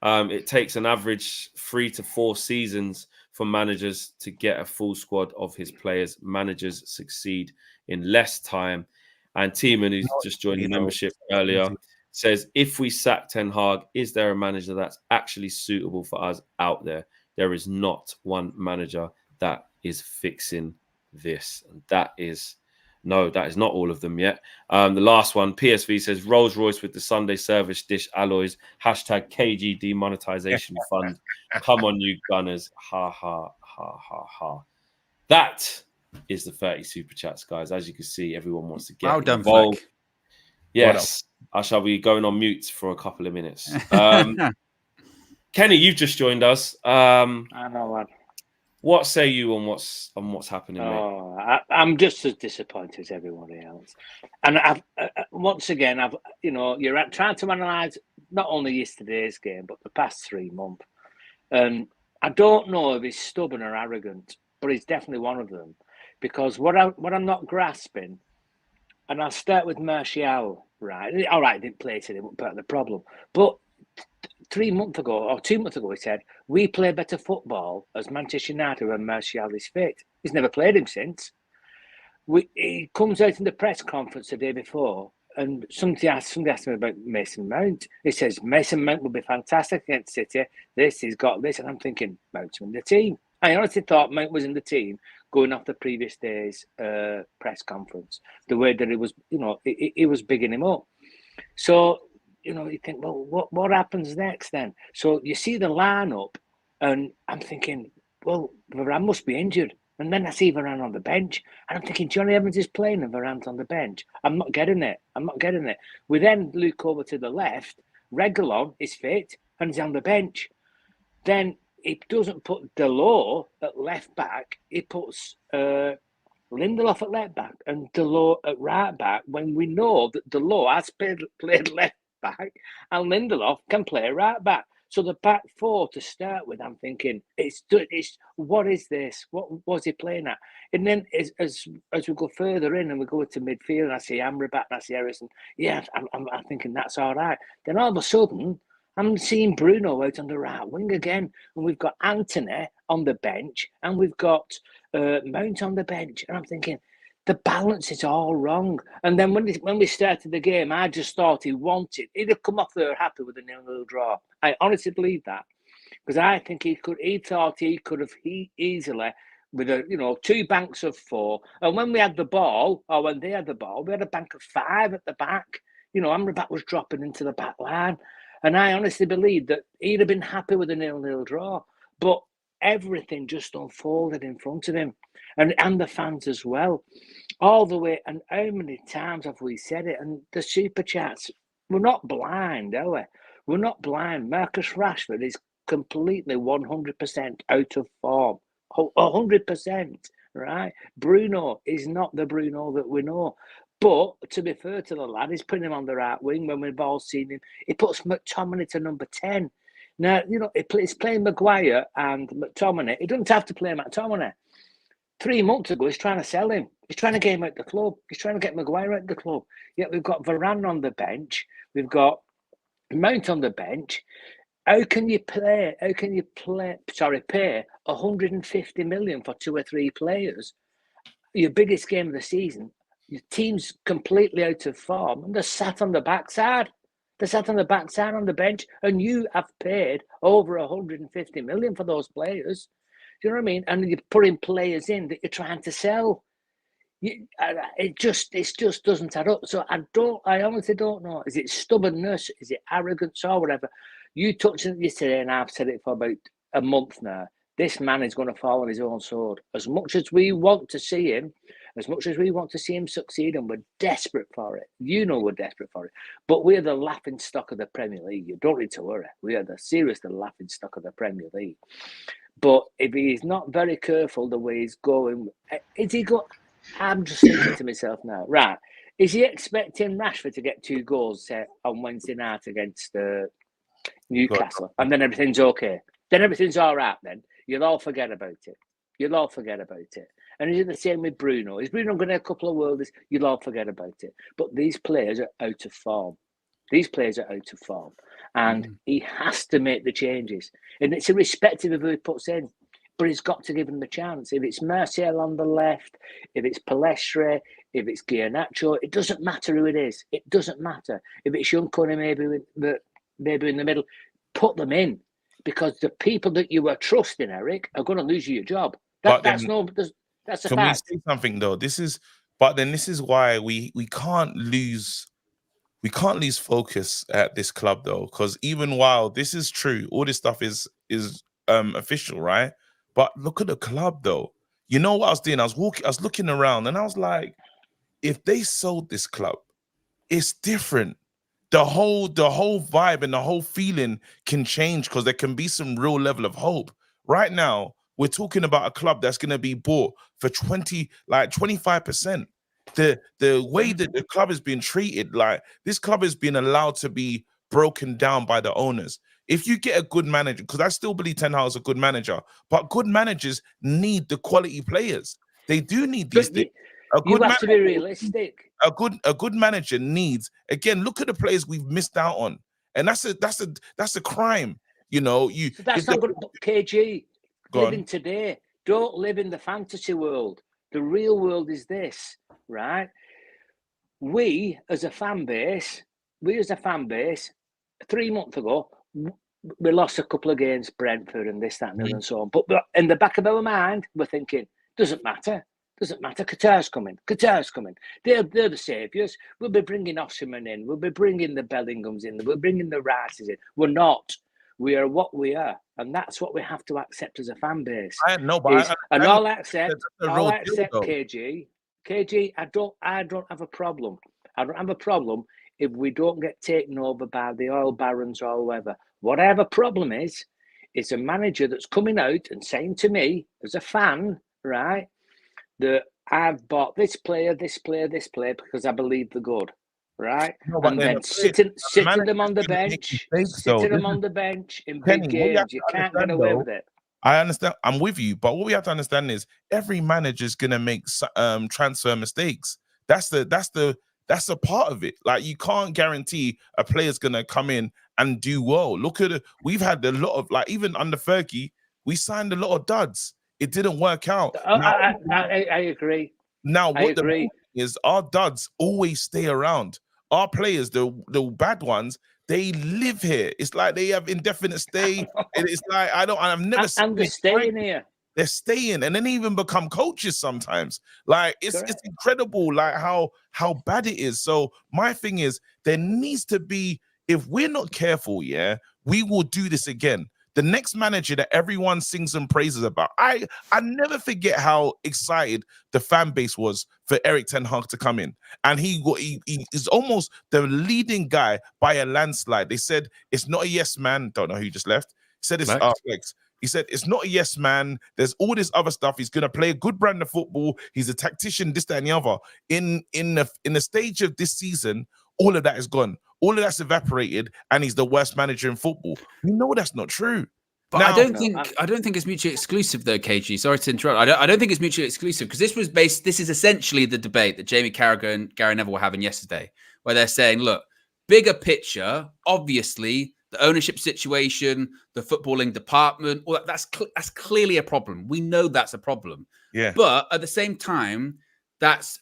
It takes an average 3 to 4 seasons for managers to get a full squad of his players. Managers succeed in less time. And Tiemann, who's just joined the membership earlier, says, if we sack Ten Hag, is there a manager that's actually suitable for us out there? There is not one manager that is fixing this. And that is not all of them yet. The last one, PSV says, Rolls Royce with the Sunday service dish alloys. Hashtag KG demonetization fund. Come on, you gunners. Ha, ha, ha, ha, ha. That is the 30 super chats, guys. As you can see, everyone wants to get involved. Fleck. Yes, I shall be going on mute for a couple of minutes. Kenny, you've just joined us. I know, man. What say you on what's happening, mate? I'm just as disappointed as everybody else. And once again, you're trying to analyse not only yesterday's game, but the past 3 months. I don't know if he's stubborn or arrogant, but he's definitely one of them. Because what I'm not grasping, and I'll start with Marcel, right? All right, didn't play today, but part of the problem. But 3 months ago or 2 months ago, he said, we play better football as Manchester United when Marcel is fit. He's never played him since. He comes out in the press conference the day before, and somebody asked him about Mason Mount. He says, Mason Mount will be fantastic against City. He's got this. And I'm thinking, Mount's in the team. I honestly thought Mount was in the team going off the previous day's press conference, the way that it was, he was bigging him up. So, you think, well, what happens next then? So you see the lineup, and I'm thinking, well, Varane must be injured. And then I see Varane on the bench, and I'm thinking, Johnny Evans is playing and Varane's on the bench. I'm not getting it. We then look over to the left. Reguilon is fit and he's on the bench. Then he doesn't put Delors at left back. He puts Lindelof at left back and Delors at right back, when we know that Delors has played left back and Lindelof can play right back. So the back four to start with, I'm thinking, it's what is this? What was he playing at? And then as we go further in and we go to midfield, and I see Amrabat and I see Harrison, yeah, I'm thinking that's all right. Then all of a sudden, I'm seeing Bruno out on the right wing again, and we've got Anthony on the bench, and we've got Mount on the bench, and I'm thinking, the balance is all wrong. And then when we started the game, I just thought he'd have come off there happy with a 0-0 draw. I honestly believe that, because I think he thought he could have easily, with two banks of 4. And when we had the ball, or when they had the ball, we had a bank of 5 at the back. Amrabat was dropping into the back line. And I honestly believe that he'd have been happy with a 0-0 draw. But everything just unfolded in front of him. And the fans as well. All the way. And how many times have we said it? And the super chats, we're not blind, are we? We're not blind. Marcus Rashford is completely 100% out of form. 100%, right? Bruno is not the Bruno that we know. But to be fair to the lad, he's putting him on the right wing when we've all seen him. He puts McTominay to number 10. Now, he's playing Maguire and McTominay. He doesn't have to play McTominay. 3 months ago, he's trying to sell him. He's trying to get him out the club. He's trying to get Maguire out the club. Yet we've got Varane on the bench. We've got Mount on the bench. How can you pay 150 million for 2 or 3 players? Your biggest game of the season, your team's completely out of form, and they're sat on the backside. They're sat on the backside on the bench, and you have paid over 150 million for those players. Do you know what I mean? And you're putting players in that you're trying to sell. It just doesn't add up. So I honestly don't know. Is it stubbornness? Is it arrogance or whatever? You touched on it yesterday, and I've said it for about a month now. This man is going to fall on his own sword. As much as we want to see him, succeed, and we're desperate for it. You know we're desperate for it. But we're the laughing stock of the Premier League. You don't need to worry. We are the laughing stock of the Premier League. But if he's not very careful the way he's going, is he go? I'm just thinking to myself now, right? Is he expecting Rashford to get 2 goals on Wednesday night against Newcastle, and then everything's okay? Then everything's all right. Then you'll all forget about it. And is it the same with Bruno? Is Bruno going to have a couple of worldies? You'll all forget about it. But these players are out of form. And he has to make the changes. And it's irrespective of who he puts in. But he's got to give him the chance. If it's Marcel on the left, if it's Palestre, if it's Garnacho, it doesn't matter who it is. It doesn't matter. If it's young Cunny, maybe in the middle, put them in. Because the people that you were trusting, Eric, are going to lose you your job. That's a fact. Can we say something though? This is why we can't lose focus at this club though, because even while this is true, all this stuff is official, right? But look at the club though. You know what I was doing? I was looking around, and I was like, if they sold this club, it's different. The whole vibe and the whole feeling can change, because there can be some real level of hope. Right now, we're talking about a club that's going to be bought for 25%. The way that the club is being treated, like this club is being allowed to be broken down by the owners. If you get a good manager, because I still believe Ten Hag is a good manager, but good managers need the quality players. They do need these things. You have to be realistic. A good manager needs, again, look at the players we've missed out on, and that's a crime. You know, So that's not good. KG, living today. Don't live in the fantasy world. The real world is this, right? We as a fan base, 3 months ago, we lost a couple of games, Brentford and this, that, and so on. But in the back of our mind, we're thinking, doesn't matter. Qatar's coming. They're the saviours. We'll be bringing Osimhen in. We'll be bringing the Bellinghams in. We're bringing the Rices in. We're not. We are what we are, and that's what we have to accept as a fan base. I'll accept KG. I don't have a problem. I don't have a problem if we don't get taken over by the oil barons or whoever. Whatever problem is, it's a manager that's coming out and saying to me as a fan, right, that I've bought this player because I believe they're good, right? No, and then sitting them on the bench, in big games, you can't get away with it. I understand. I'm with you, but what we have to understand is every manager is gonna make transfer mistakes. That's a part of it. Like, you can't guarantee a player's gonna come in and do well. Look at it. We've had a lot of, like, even under Fergie, we signed a lot of duds. It didn't work out. I agree. Now, what the point is, our duds always stay around. Our players, the bad ones, they live here. It's like they have indefinite stay. And it's like, I've never seen. And they're staying here. They're staying, and then they even become coaches sometimes. Like, it's incredible, like how bad it is. So my thing is, there needs to be, if we're not careful, we will do this again. The next manager that everyone sings and praises about. I never forget how excited the fan base was for Eric Ten Hag to come in. And he is almost the leading guy by a landslide. They said it's not a yes man. Don't know who just left. He said it's Flex. He said it's not a yes man. There's all this other stuff. He's gonna play a good brand of football. He's a tactician, this, that, and the other. In the stage of this season, all of that is gone. All of that's evaporated, and he's the worst manager in football. You know that's not true. But now, I don't think it's mutually exclusive though, KG. Sorry to interrupt. I don't think it's mutually exclusive, because this is essentially the debate that Jamie Carragher and Gary Neville were having yesterday, where they're saying, look, bigger picture, obviously the ownership situation, the footballing department, all that's clearly a problem. We know that's a problem. Yeah. But at the same time, that's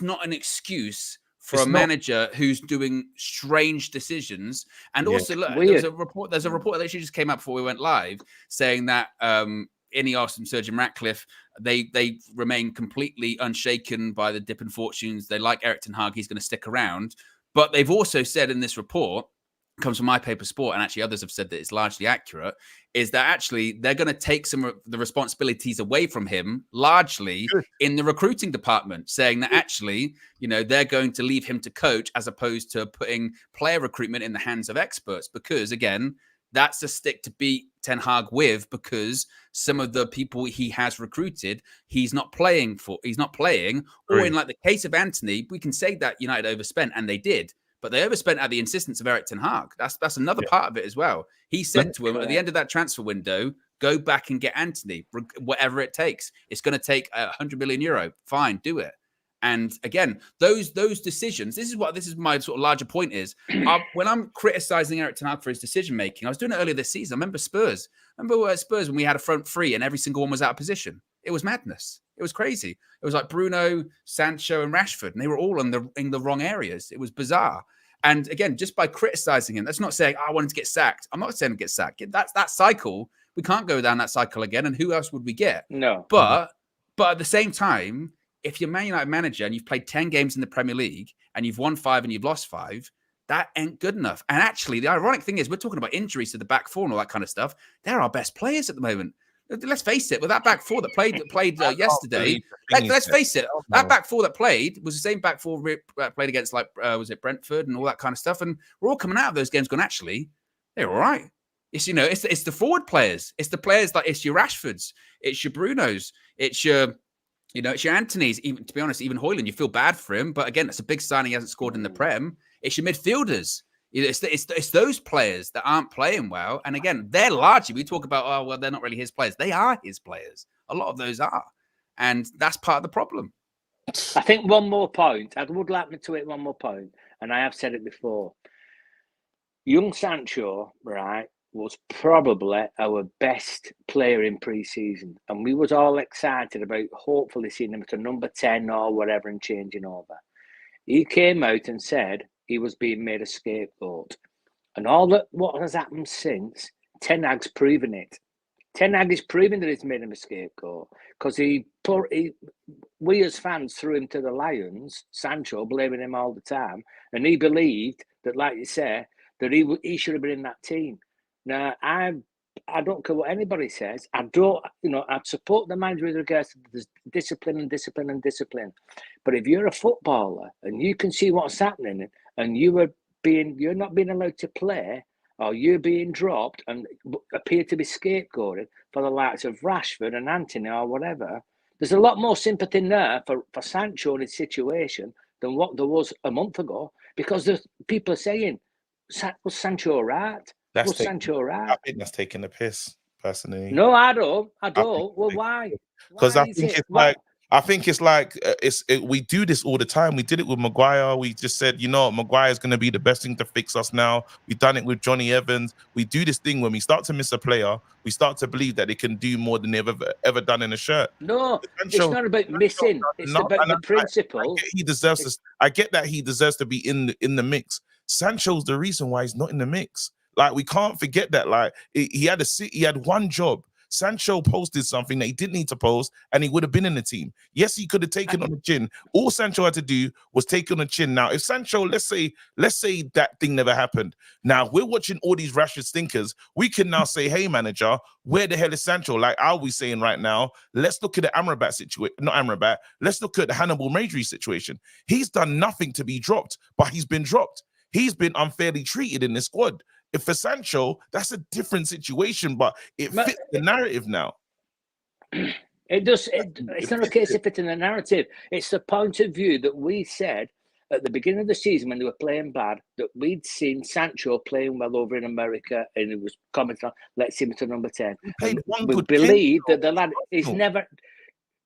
not an excuse for a manager who's doing strange decisions. And also, look, there's a report that actually just came out before we went live saying that Ineos and Sir Jim Ratcliffe, they remain completely unshaken by the dip in fortunes. They like Erik Ten Hag. He's going to stick around. But they've also said in this report, comes from My Paper Sport, and actually others have said that it's largely accurate, is that actually they're going to take some of the responsibilities away from him, largely in the recruiting department, saying that actually, they're going to leave him to coach as opposed to putting player recruitment in the hands of experts. Because again, that's a stick to beat Ten Hag with, because some of the people he has recruited, he's not playing. Or in like the case of Anthony, we can say that United overspent, and they did. But they overspent at the insistence of Erik Ten Hag. That's another part of it as well. He said to him at the end of that transfer window, go back and get Anthony, whatever it takes. It's going to take €100 million. Fine, do it. And again, those decisions, this is my sort of larger point is, when I'm criticizing Erik Ten Hag for his decision making, I was doing it earlier this season. I remember Spurs. Spurs when we had a front three and every single one was out of position. It was madness. It was crazy. It was like Bruno, Sancho, and Rashford, and they were all in the wrong areas. It was bizarre. And again, just by criticizing him, that's not saying I want him to get sacked. I'm not saying to get sacked. That's that cycle. We can't go down that cycle again. And who else would we get? No. But at the same time, if you're Man United manager and you've played 10 games in the Premier League and you've won 5 and you've lost 5, that ain't good enough. And actually, the ironic thing is, we're talking about injuries to the back four and all that kind of stuff. They're our best players at the moment. Let's face it, with that back four that played yesterday, let's face it, that back four that played was the same back four played against, was it Brentford and all that kind of stuff. And we're all coming out of those games going, actually, they're all right. It's, it's the forward players. It's the players like, it's your Rashfords, it's your Brunos, it's your, it's your Anthony's. Even, to be honest, even Højlund, you feel bad for him. But again, it's a big signing. He hasn't scored in the Prem. It's your midfielders. It's those players that aren't playing well. And again, they're largely, we talk about, they're not really his players. They are his players. A lot of those are. And that's part of the problem. I think one more point. I would like me to hit one more point. And I have said it before. Young Sancho, right, was probably our best player in pre-season. And we was all excited about hopefully seeing him to number 10 or whatever and changing over. He came out and said he was being made a scapegoat. And all that what has happened since, Ten Hag's proven it. Ten Hag is proving that he's made him a scapegoat because we as fans threw him to the lions, Sancho, blaming him all the time. And he believed that, like you say, that he should have been in that team. Now, I don't care what anybody says. I'd support the manager with regards to discipline and discipline and discipline. But if you're a footballer and you can see what's happening and you're not being allowed to play, or you're being dropped and appear to be scapegoated for the likes of Rashford and Anthony or whatever, there's a lot more sympathy there for Sancho in his situation than what there was a month ago, because people are saying, was Sancho right? Sancho right? I think that's taking the piss, personally. No, I don't. Well, why? Because I think it's like we do this all the time. We did it with Maguire. We just said, Maguire's going to be the best thing to fix us now. We've done it with Johnny Evans. We do this thing when we start to miss a player, we start to believe that they can do more than they've ever done in a shirt. No, it's not about missing. It's about the principle. I get that he deserves to be in the mix. Sancho's the reason why he's not in the mix. Like, we can't forget that. Like, he had one job. Sancho posted something that he didn't need to post, and he would have been in the team. Yes, he could have taken on the chin. All Sancho had to do was take on the chin. Now, if Sancho, let's say that thing never happened. Now, we're watching all these Rashford stinkers. We can now say, hey, manager, where the hell is Sancho? Like, are we saying right now, let's look at the Amrabat situation. Not Amrabat. Let's look at the Hannibal Maidry situation. He's done nothing to be dropped, but he's been dropped. He's been unfairly treated in this squad. If for Sancho, that's a different situation, but it fits the narrative now. It does. It's not a case of fitting the narrative. It's the point of view that we said at the beginning of the season when they were playing bad, that we'd seen Sancho playing well over in America, and it was commenting on, let's see him to number 10. We believe that the lad is never,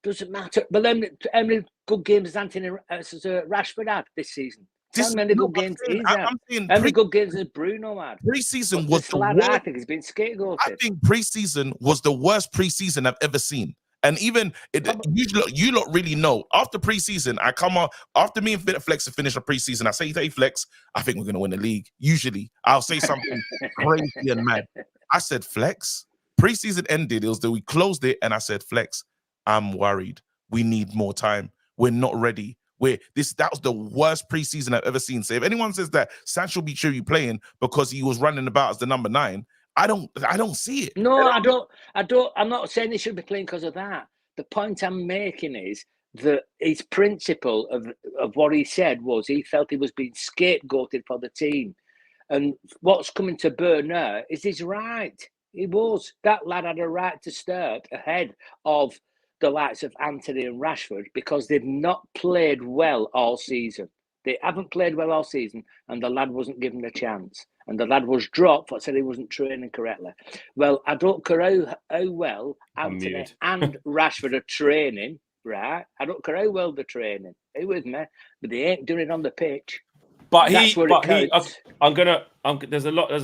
doesn't matter. But then how many good games has Anthony Rashford had this season? How many good games is that? How many good games has Bruno had? Preseason was the worst. I worst. think he's been scapegoated. I think preseason was the worst preseason I've ever seen. And even you lot really know. After preseason, I come out after me and Flex have finished a preseason. I say, "Hey Flex, I think we're gonna win the league." Usually, I'll say something crazy and mad. I said, "Flex." Preseason ended. It was that we closed it, and I said, "Flex, I'm worried. We need more time. We're not ready. That was the worst preseason I've ever seen." So if anyone says that Sancho be sure you playing because he was running about as the number 9, I don't see it. No, I don't. I'm not saying he should be playing because of that. The point I'm making is that his principle of what he said was he felt he was being scapegoated for the team. And what's coming to bear now is he's right. He was. That lad had a right to start ahead of the likes of Anthony and Rashford because they've not played well all season. They haven't played well all season, and the lad wasn't given a chance. And the lad was dropped for said he wasn't training correctly. Well, I don't care how well Anthony and Rashford are training, right? I don't care how well they're training. Are you with me? But they ain't doing it on the pitch. But there's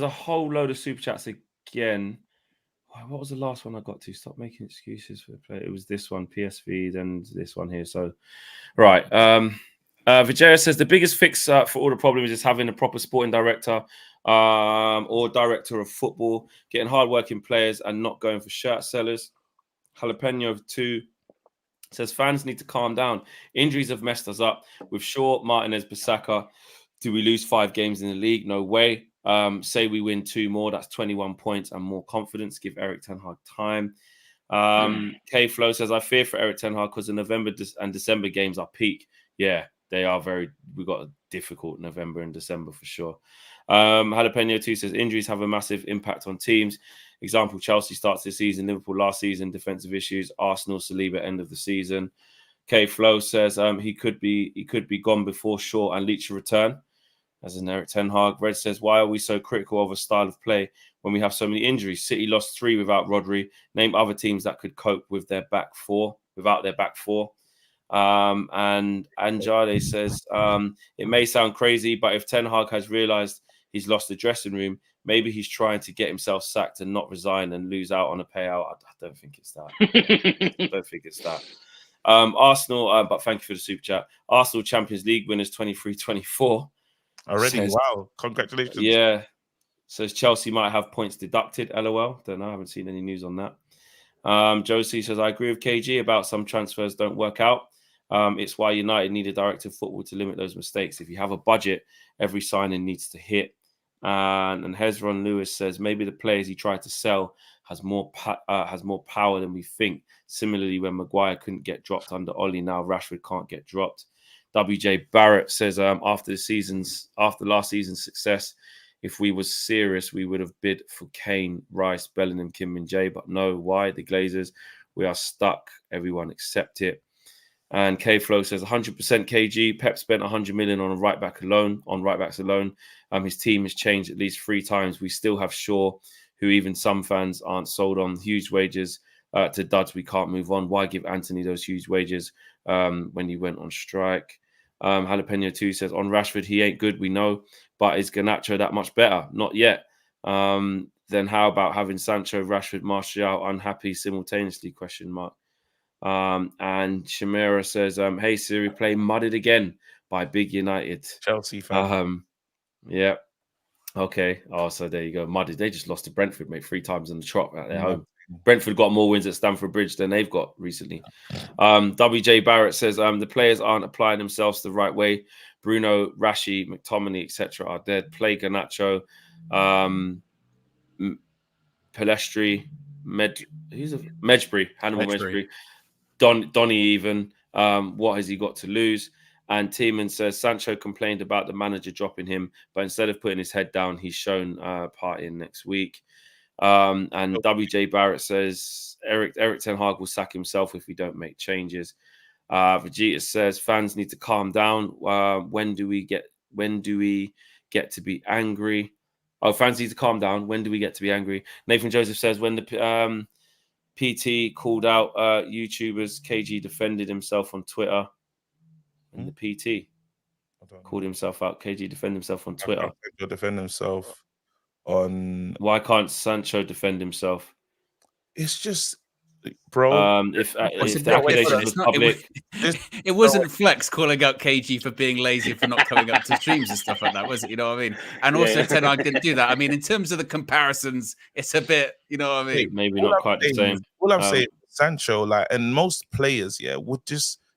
a whole load of super chats again. What was the last one I got to? Stop making excuses for the play. It was this one, PSV, then this one here. So, right. Vijaya says the biggest fix for all the problems is having a proper sporting director or director of football, getting hardworking players and not going for shirt sellers. Jalapeno 2 says fans need to calm down. Injuries have messed us up. With Shaw, Martinez, Bissaka, do we lose 5 games in the league? No way. Say we win 2 more, that's 21 points and more confidence. Give Eric Ten Hag time. K Flo says I fear for Eric Ten Hag because the November and December games are peak. Yeah, they are we got a difficult November and December for sure. Jalapeno 2 says injuries have a massive impact on teams. Example, Chelsea starts the season, Liverpool last season, defensive issues, Arsenal, Saliba end of the season. K Flo says he could be gone before Shaw and Leach return. As in Eric Ten Hag. Red says, why are we so critical of a style of play when we have so many injuries? City lost 3 without Rodri. Name other teams that could cope with their back 4, without their back 4. And Anjade says, it may sound crazy, but if Ten Hag has realised he's lost the dressing room, maybe he's trying to get himself sacked and not resign and lose out on a payout. I don't think it's that. I don't think it's that. Arsenal, but thank you for the super chat. Arsenal Champions League winners 23-24. Already, says, wow! Congratulations. Yeah, says Chelsea might have points deducted. LOL. Don't know. I haven't seen any news on that. Josie says I agree with KG about some transfers don't work out. It's why United need a director of football to limit those mistakes. If you have a budget, every signing needs to hit. And Hezron Lewis says maybe the players he tried to sell has more power than we think. Similarly, when Maguire couldn't get dropped under Oli, now Rashford can't get dropped. WJ Barrett says after last season's success, if we was serious, we would have bid for Kane, Rice, Bellingham, Kim Min-jae, but no. Why? The Glazers, we are stuck. Everyone accept it. And K Flo says 100% KG. Pep spent 100 million on right backs alone. His team has changed at least 3 times. We still have Shaw, who even some fans aren't sold on. Huge wages to duds. We can't move on. Why give Anthony those huge wages when he went on strike? Jalapeno 2 says on Rashford, he ain't good, we know, but is Garnacho that much better? Not yet. Then how about having Sancho, Rashford, Martial unhappy simultaneously? ? And Shamira says, hey Siri, play Mudded Again by Big United. Chelsea fan. Yeah. Okay. Oh, so there you go. Mudded. They just lost to Brentford, mate, 3 times in the trot at their home. Brentford got more wins at Stamford Bridge than they've got recently. WJ Barrett says the players aren't applying themselves the right way. Bruno, Rashi, McTominay, etc. are dead. Play Garnacho, Pelestri, Medjbury, Hannibal Medjbury, Donny even. What has he got to lose? And Tiemann says Sancho complained about the manager dropping him, but instead of putting his head down, he's shown partying next week. And WJ Barrett says Eric Ten Hag will sack himself if we don't make changes. Vegeta says fans need to calm down. When do we get to be angry? Oh, fans need to calm down. When do we get to be angry? Nathan Joseph says when the PT called out YouTubers, KG defended himself on Twitter. And the PT. called himself out. KG defend himself on Twitter. Sancho defend himself on. Why can't Sancho defend himself? It's just, bro. If the accusation was public, it wasn't Flex calling out KG for being lazy for not coming up to streams and stuff like that, was it? You know what I mean? And also Ten Hag didn't do that. I mean, in terms of the comparisons, it's a bit, you know what I mean? Maybe not quite the same. All I'm saying, Sancho, like, and most players,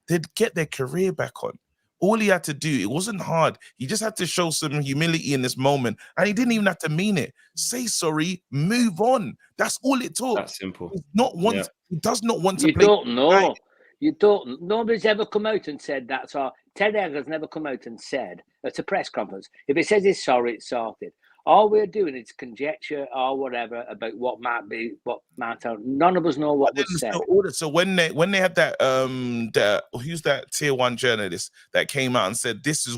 they'd get their career back on. All he had to do, it wasn't hard. He just had to show some humility in this moment. And he didn't even have to mean it. Say sorry, move on. That's all it took. That's simple. He does not want to You play. don't know. You don't. Nobody's ever come out and said that. So Ten Hag has never come out and said at a press conference, if he says he's sorry, it's sorted. All we're doing is conjecture or whatever about what might have. None of us know what was said. So when they had that who's that tier 1 journalist that came out and said this is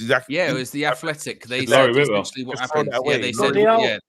exactly. Yeah, it was the Athletic. They said essentially what happened. Yeah, they said there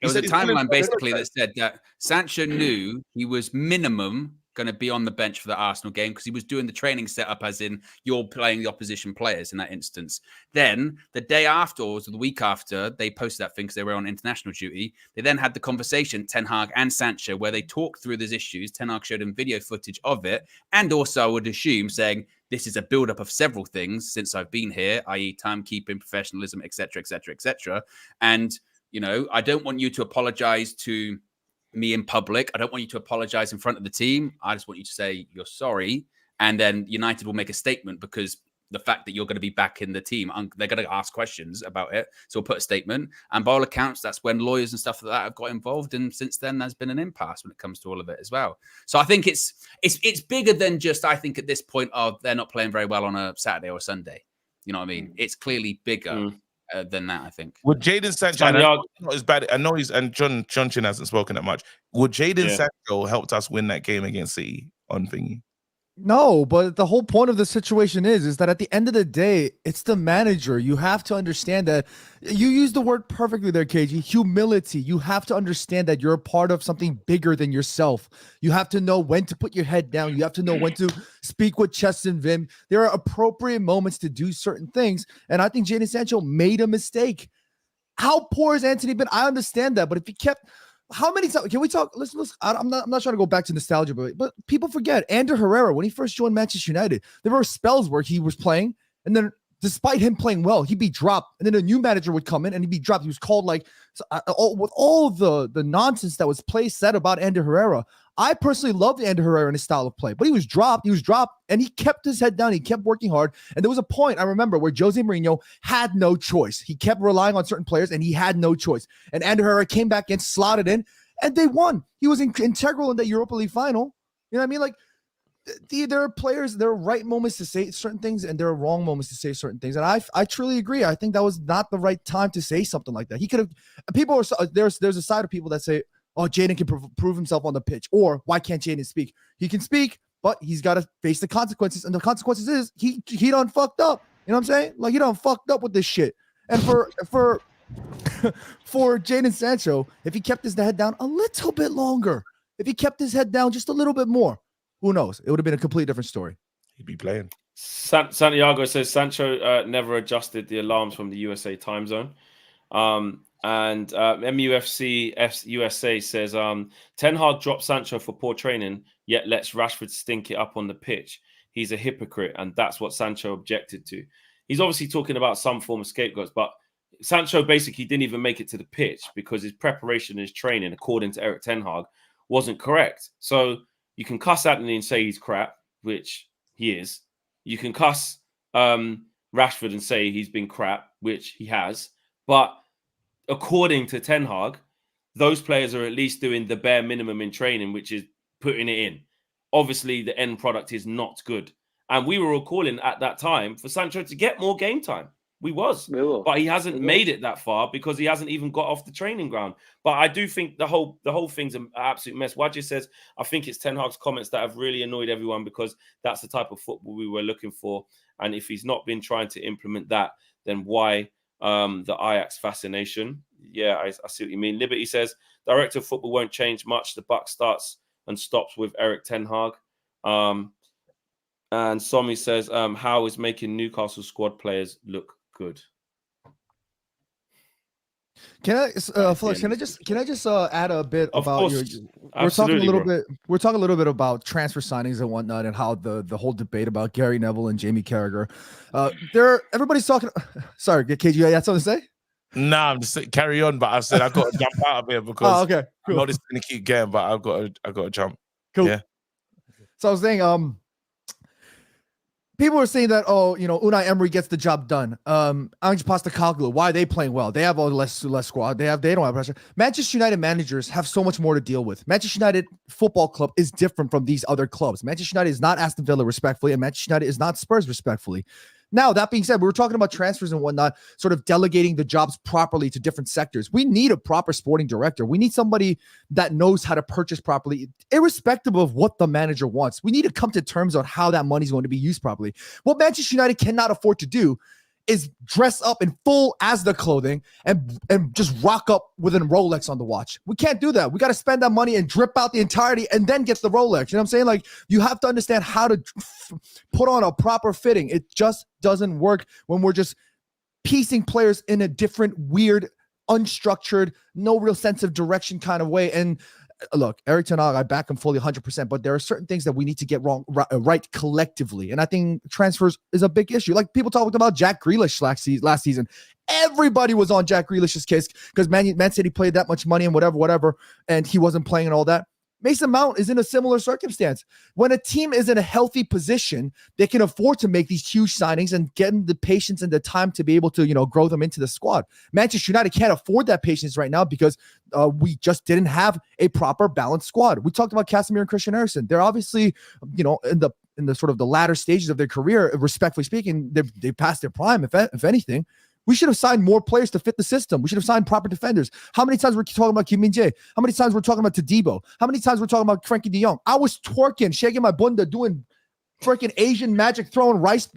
was a timeline basically that said that Sancho knew he was minimum going to be on the bench for the Arsenal game because he was doing the training setup, as in you're playing the opposition players in that instance. Then the day after, or the week after, they posted that thing because they were on international duty. They then had the conversation, Ten Hag and Sancho, where they talked through those issues. Ten Hag showed him video footage of it, and also I would assume saying this is a build-up of several things since I've been here, i.e. timekeeping, professionalism, etc., etc., etc. And you know, I don't want you to apologize to me in public. I don't want you to apologize in front of the team. I just want you to say you're sorry. And then United will make a statement because the fact that you're going to be back in the team, they're going to ask questions about it. So we'll put a statement. And by all accounts, that's when lawyers and stuff like that have got involved. And since then, there's been an impasse when it comes to all of it as well. So I think it's bigger than just, I think at this point, they're not playing very well on a Saturday or a Sunday. You know what I mean? It's clearly bigger. Than that, I think. Would Jadon Sancho, not as bad? I know and John Shin hasn't spoken that much. Would Jadon Sancho helped us win that game against City on thingy? No, but the whole point of the situation is that at the end of the day, it's the manager. You have to understand that. You use the word perfectly there, KG. Humility. You have to understand that you're a part of something bigger than yourself. You have to know when to put your head down. You have to know when to speak with chest and vim. There are appropriate moments to do certain things. And I think Jadon Sancho made a mistake. How poor has Anthony been? I understand that. But if he kept... How many times can we talk? Listen, I'm not trying to go back to nostalgia, but people forget Ander Herrera when he first joined Manchester United. There were spells where he was playing, and then despite him playing well, he'd be dropped, and then a new manager would come in and he'd be dropped. He was called with all the nonsense that was said about Ander Herrera. I personally loved Ander Herrera and his style of play, but he was dropped, and he kept his head down. He kept working hard. And there was a point I remember where Jose Mourinho had no choice. He kept relying on certain players, and he had no choice. And Ander Herrera came back and slotted in, and they won. He was integral in the Europa League final. You know what I mean? Like, there are players, there are right moments to say certain things, and there are wrong moments to say certain things. And I truly agree. I think that was not the right time to say something like that. He could have. People are there's a side of people that say, "Oh, Jadon can prove himself on the pitch," or "Why can't Jadon speak?" He can speak, but he's got to face the consequences, and the consequences is he done fucked up. You know what I'm saying? Like, he done fucked up with this shit. And for Jadon Sancho, if he kept his head down a little bit longer, if he kept his head down just a little bit more, who knows? It would have been a completely different story. He'd be playing. Santiago says Sancho never adjusted the alarms from the USA time zone. And MUFC USA says Ten Hag dropped Sancho for poor training, yet lets Rashford stink it up on the pitch. He's a hypocrite, and that's what Sancho objected to. He's obviously talking about some form of scapegoats, but Sancho basically didn't even make it to the pitch because his preparation and his training, according to Eric Ten Hag, wasn't correct. So you can cuss Anthony and say he's crap, which he is. You can cuss Rashford and say he's been crap, which he has. But according to Ten Hag, those players are at least doing the bare minimum in training, which is putting it in. Obviously, the end product is not good. And we were all calling at that time for Sancho to get more game time. We were. But he hasn't made it that far because he hasn't even got off the training ground. But I do think the whole thing's an absolute mess. Wajid says, I think it's Ten Hag's comments that have really annoyed everyone because that's the type of football we were looking for. And if he's not been trying to implement that, then why the Ajax fascination? Yeah, I see what you mean. Liberty says, director of football won't change much. The buck starts and stops with Eric Ten Hag. And Somi says, how is making Newcastle squad players look good? Can I, Flex? Can I just add a bit Of about course. your? We're talking a Absolutely, little bro. bit. We're talking a little bit about transfer signings and whatnot, and how the whole debate about Gary Neville and Jamie Carragher. Everybody's talking. Sorry, KG, you had something to say? Nah, I'm just carry on. But I said I got to jump out of here because okay, cool. I know this is gonna keep going, but I got to jump. Cool. Yeah. So I was saying, people are saying that, Unai Emery gets the job done. Ange Postecoglou, why are they playing well? They have a less squad. They don't have pressure. Manchester United managers have so much more to deal with. Manchester United Football Club is different from these other clubs. Manchester United is not Aston Villa, respectfully, and Manchester United is not Spurs, respectfully. Now, that being said, we were talking about transfers and whatnot, sort of delegating the jobs properly to different sectors. We need a proper sporting director. We need somebody that knows how to purchase properly, irrespective of what the manager wants. We need to come to terms on how that money is going to be used properly. What Manchester United cannot afford to do is dress up in full Asda clothing and just rock up with a Rolex on the watch. We can't do that. We got to spend that money and drip out the entirety and then get the Rolex. You know what I'm saying? Like, you have to understand how to put on a proper fitting. It just doesn't work when we're just piecing players in a different, weird, unstructured, no real sense of direction kind of way. And look, Erik Ten Hag, I back him fully 100%, but there are certain things that we need to get right collectively. And I think transfers is a big issue. Like, people talked about Jack Grealish last season. Everybody was on Jack Grealish's case because Man City played that much money and whatever, and he wasn't playing and all that. Mason Mount is in a similar circumstance. When a team is in a healthy position, they can afford to make these huge signings and get the patience and the time to be able to, grow them into the squad. Manchester United can't afford that patience right now because we just didn't have a proper balanced squad. We talked about Casemiro and Christian Eriksen. They're obviously, in the sort of the latter stages of their career, respectfully speaking, they passed their prime, if anything. We should have signed more players to fit the system. We should have signed proper defenders. How many times we're talking about Kim Min-jae? How many times we're talking about Todibo? How many times we're talking about Frankie de Jong? I was twerking, shaking my bunda, doing freaking Asian magic, throwing rice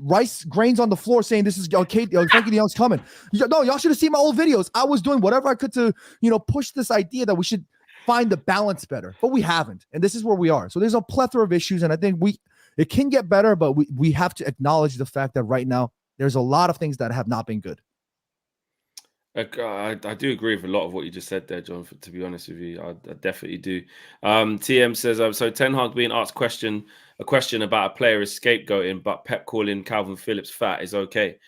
grains on the floor, saying this is okay. Frankie de Jong's coming. No, y'all should have seen my old videos. I was doing whatever I could to, push this idea that we should find the balance better, but we haven't. And this is where we are. So there's a plethora of issues, and I think it can get better, but we have to acknowledge the fact that right now there's a lot of things that have not been good. I do agree with a lot of what you just said there, John, to be honest with you. I definitely do. TM says, so Ten Hag being asked a question about a player is scapegoating, but Pep calling Calvin Phillips fat is okay.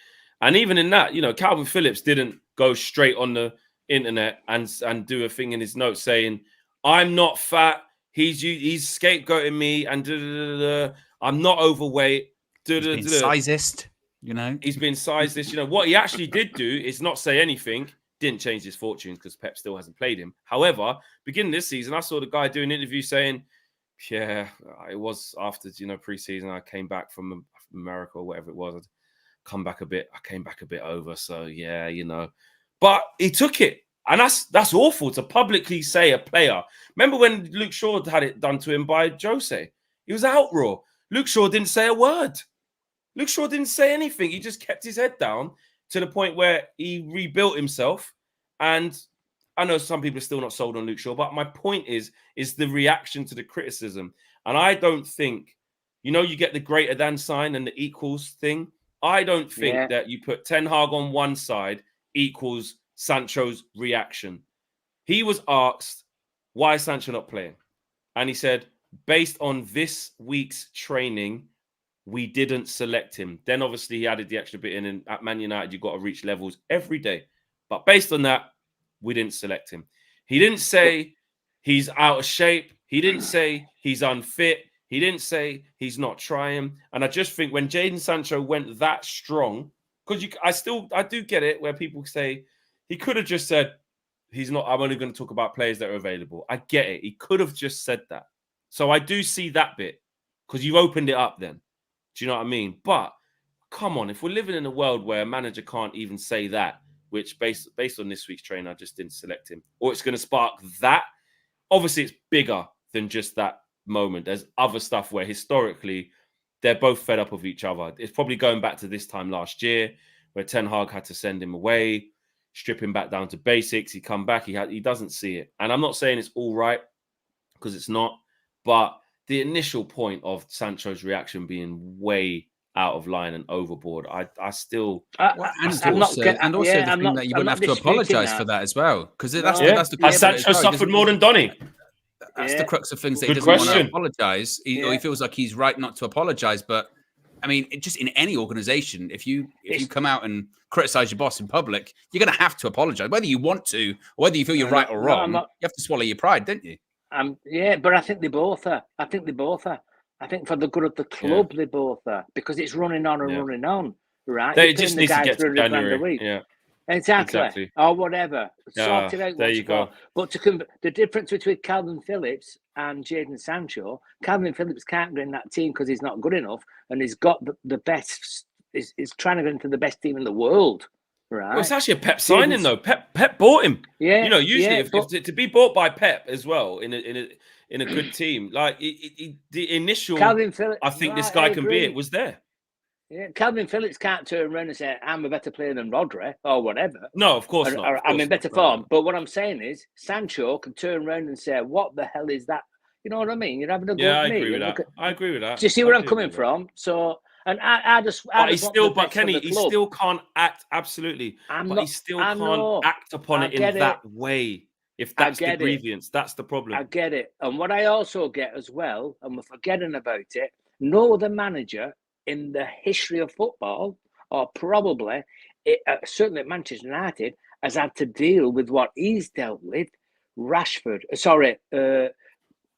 And even in that, Calvin Phillips didn't go straight on the internet and do a thing in his notes saying, I'm not fat, he's scapegoating me, and I'm not overweight. Sizist. He's been sized this. What he actually did do is not say anything, didn't change his fortunes because Pep still hasn't played him. However, beginning this season, I saw the guy do an interview saying, yeah, it was after, pre-season, I came back from America or whatever it was. I came back a bit over. So, yeah, But he took it. And that's awful to publicly say a player. Remember when Luke Shaw had it done to him by Jose? He was out raw. Luke Shaw didn't say a word. Luke Shaw didn't say anything. He just kept his head down to the point where he rebuilt himself. And I know some people are still not sold on Luke Shaw, but my point is the reaction to the criticism. And I don't think, you get the greater than sign and the equals thing. I don't think that you put Ten Hag on one side equals Sancho's reaction. He was asked, why is Sancho not playing? And he said, based on this week's training, we didn't select him. Then obviously he added the extra bit in, and at Man United, you've got to reach levels every day. But based on that, we didn't select him. He didn't say he's out of shape. He didn't say he's unfit. He didn't say he's not trying. And I just think when Jadon Sancho went that strong, because I do get it where people say he could have just said, I'm only going to talk about players that are available. I get it. He could have just said that. So I do see that bit because you've opened it up then. Do you know what I mean? But come on, if we're living in a world where a manager can't even say that, which based on this week's trainer, I just didn't select him, or it's going to spark that. Obviously, it's bigger than just that moment. There's other stuff where historically they're both fed up of each other. It's probably going back to this time last year where Ten Hag had to send him away, strip him back down to basics. He come back, he doesn't see it. And I'm not saying it's all right because it's not, but the initial point of Sancho's reaction being way out of line and overboard, I still. And also the thing that you wouldn't have to apologise for that as well, because that's the has Sancho suffered more than Donny? That's the crux of things, that he Good doesn't want question. to apologise. Or he feels like he's right not to apologise. But I mean, just in any organisation, if you come out and criticise your boss in public, you're going to have to apologise, whether you want to, or whether you feel you're right or wrong. You have to swallow your pride, don't you? Yeah, but I think they both are. I think for the good of the club, they both are, because it's running on and running on, right? They just need to get to January. Yeah. Exactly. Or whatever. Sort it out. There you go. But the difference between Calvin Phillips and Jadon Sancho, Calvin Phillips can't get in that team because he's not good enough, and he's got the best. He's trying to get into the best team in the world. Right. Well, it's actually a Pep signing though. Pep bought him. Yeah. You know, usually if to be bought by Pep as well in a good team, like the initial, Phillips, I think this guy can be it, was there. Yeah, Calvin Phillips can't turn around and say, I'm a better player than Rodri or whatever. No, of course not. I'm in better form. But what I'm saying is, Sancho can turn around and say, what the hell is that? You know what I mean? You're having a go at me. I agree with that. Do you see where I'm coming from? So, and I just Kenny, he still can't act, absolutely. He still can't act upon it in that way. If that's the grievance, that's the problem. I get it. And what I also get as well, and we're forgetting about it, no other manager in the history of football, or probably certainly at Manchester United, has had to deal with what he's dealt with.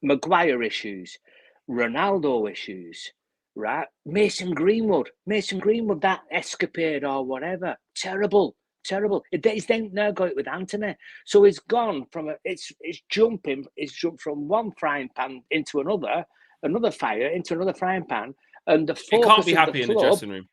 Maguire issues, Ronaldo issues, right? Mason Greenwood, that escapade or whatever, terrible. He's then now got it with Anthony, so he's gone from it's jumped from one frying pan into another fire into another frying pan. And the he can't be happy in the dressing room.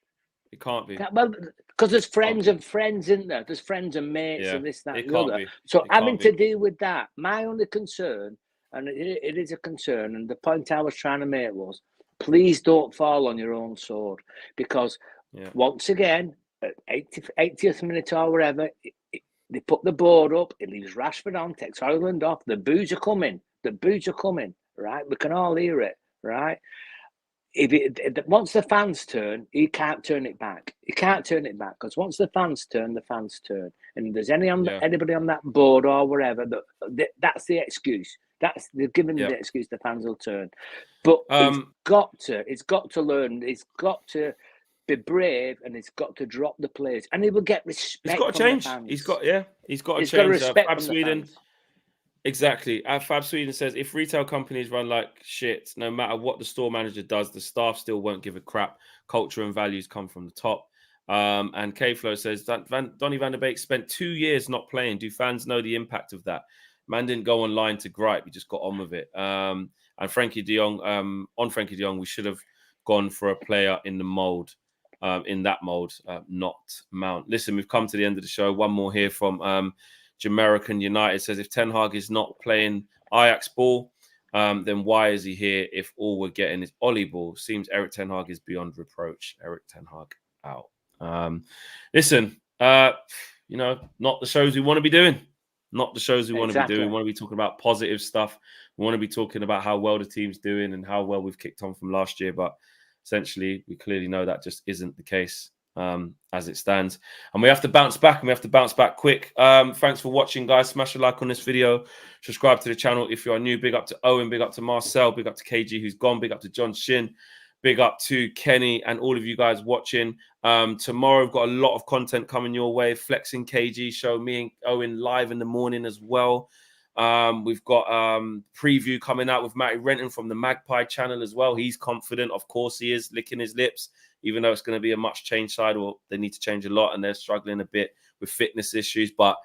He can't be. Well, because there's friends and friends, isn't there? There's friends and mates and this, that, and the other. So having to deal with that, my only concern, and it is a concern, and the point I was trying to make was, please don't fall on your own sword, because once again, at 80th minute or whatever, they put the board up. It leaves Rashford on, takes Haaland off. The boos are coming, right? We can all hear it, right? Once the fans turn, he can't turn it back. Because once the fans turn, And if there's anybody on that board or whatever, that's the excuse. They're giving the excuse. The fans will turn, but it's got to learn. It's got to be brave, and it's got to drop the players, and he will get respect. He's got to change. He's got to change. Respect Fab Sweden. Exactly. Fab Sweden says, if retail companies run like shit, no matter what the store manager does, the staff still won't give a crap. Culture and values come from the top. And K-Flow says, Donny van der Beek spent 2 years not playing. Do fans know the impact of that? Man didn't go online to gripe. He just got on with it. And Frankie de Jong, we should have gone for a player in the mould, not Mount. Listen, we've come to the end of the show. One more here from Jamaican United says, if Ten Hag is not playing Ajax ball, then why is he here if all we're getting is Ollie ball? Seems Eric Ten Hag is beyond reproach. Eric Ten Hag out. Listen, not the shows we want to be doing. Not the shows we want to be doing. We want to be talking about positive stuff. We want to be talking about how well the team's doing and how well we've kicked on from last year. But essentially, we clearly know that just isn't the case. As it stands, and we have to bounce back, and we have to bounce back quick. Thanks for watching, guys. Smash a like on this video, subscribe to the channel if you are new. Big up to Owen, big up to Marcel, big up to KG who's gone, big up to John Shin, big up to Kenny and all of you guys watching. Tomorrow we've got a lot of content coming your way. Flexing KG show, me and Owen live in the morning as well. We've got preview coming out with Matty Renton from the Magpie channel as well. He's confident, of course he is, licking his lips, even though it's going to be a much change side, or they need to change a lot and they're struggling a bit with fitness issues, but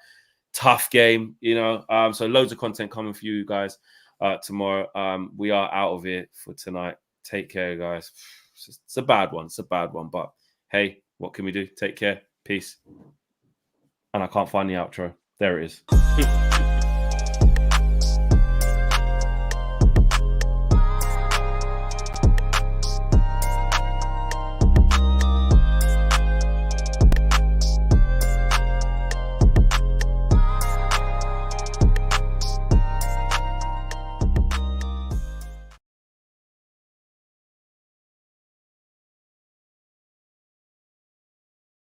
tough game, so loads of content coming for you guys tomorrow. We are out of here for tonight. Take care, guys. It's a bad one, but hey, what can we do? Take care. Peace. And I can't find the outro. There it is.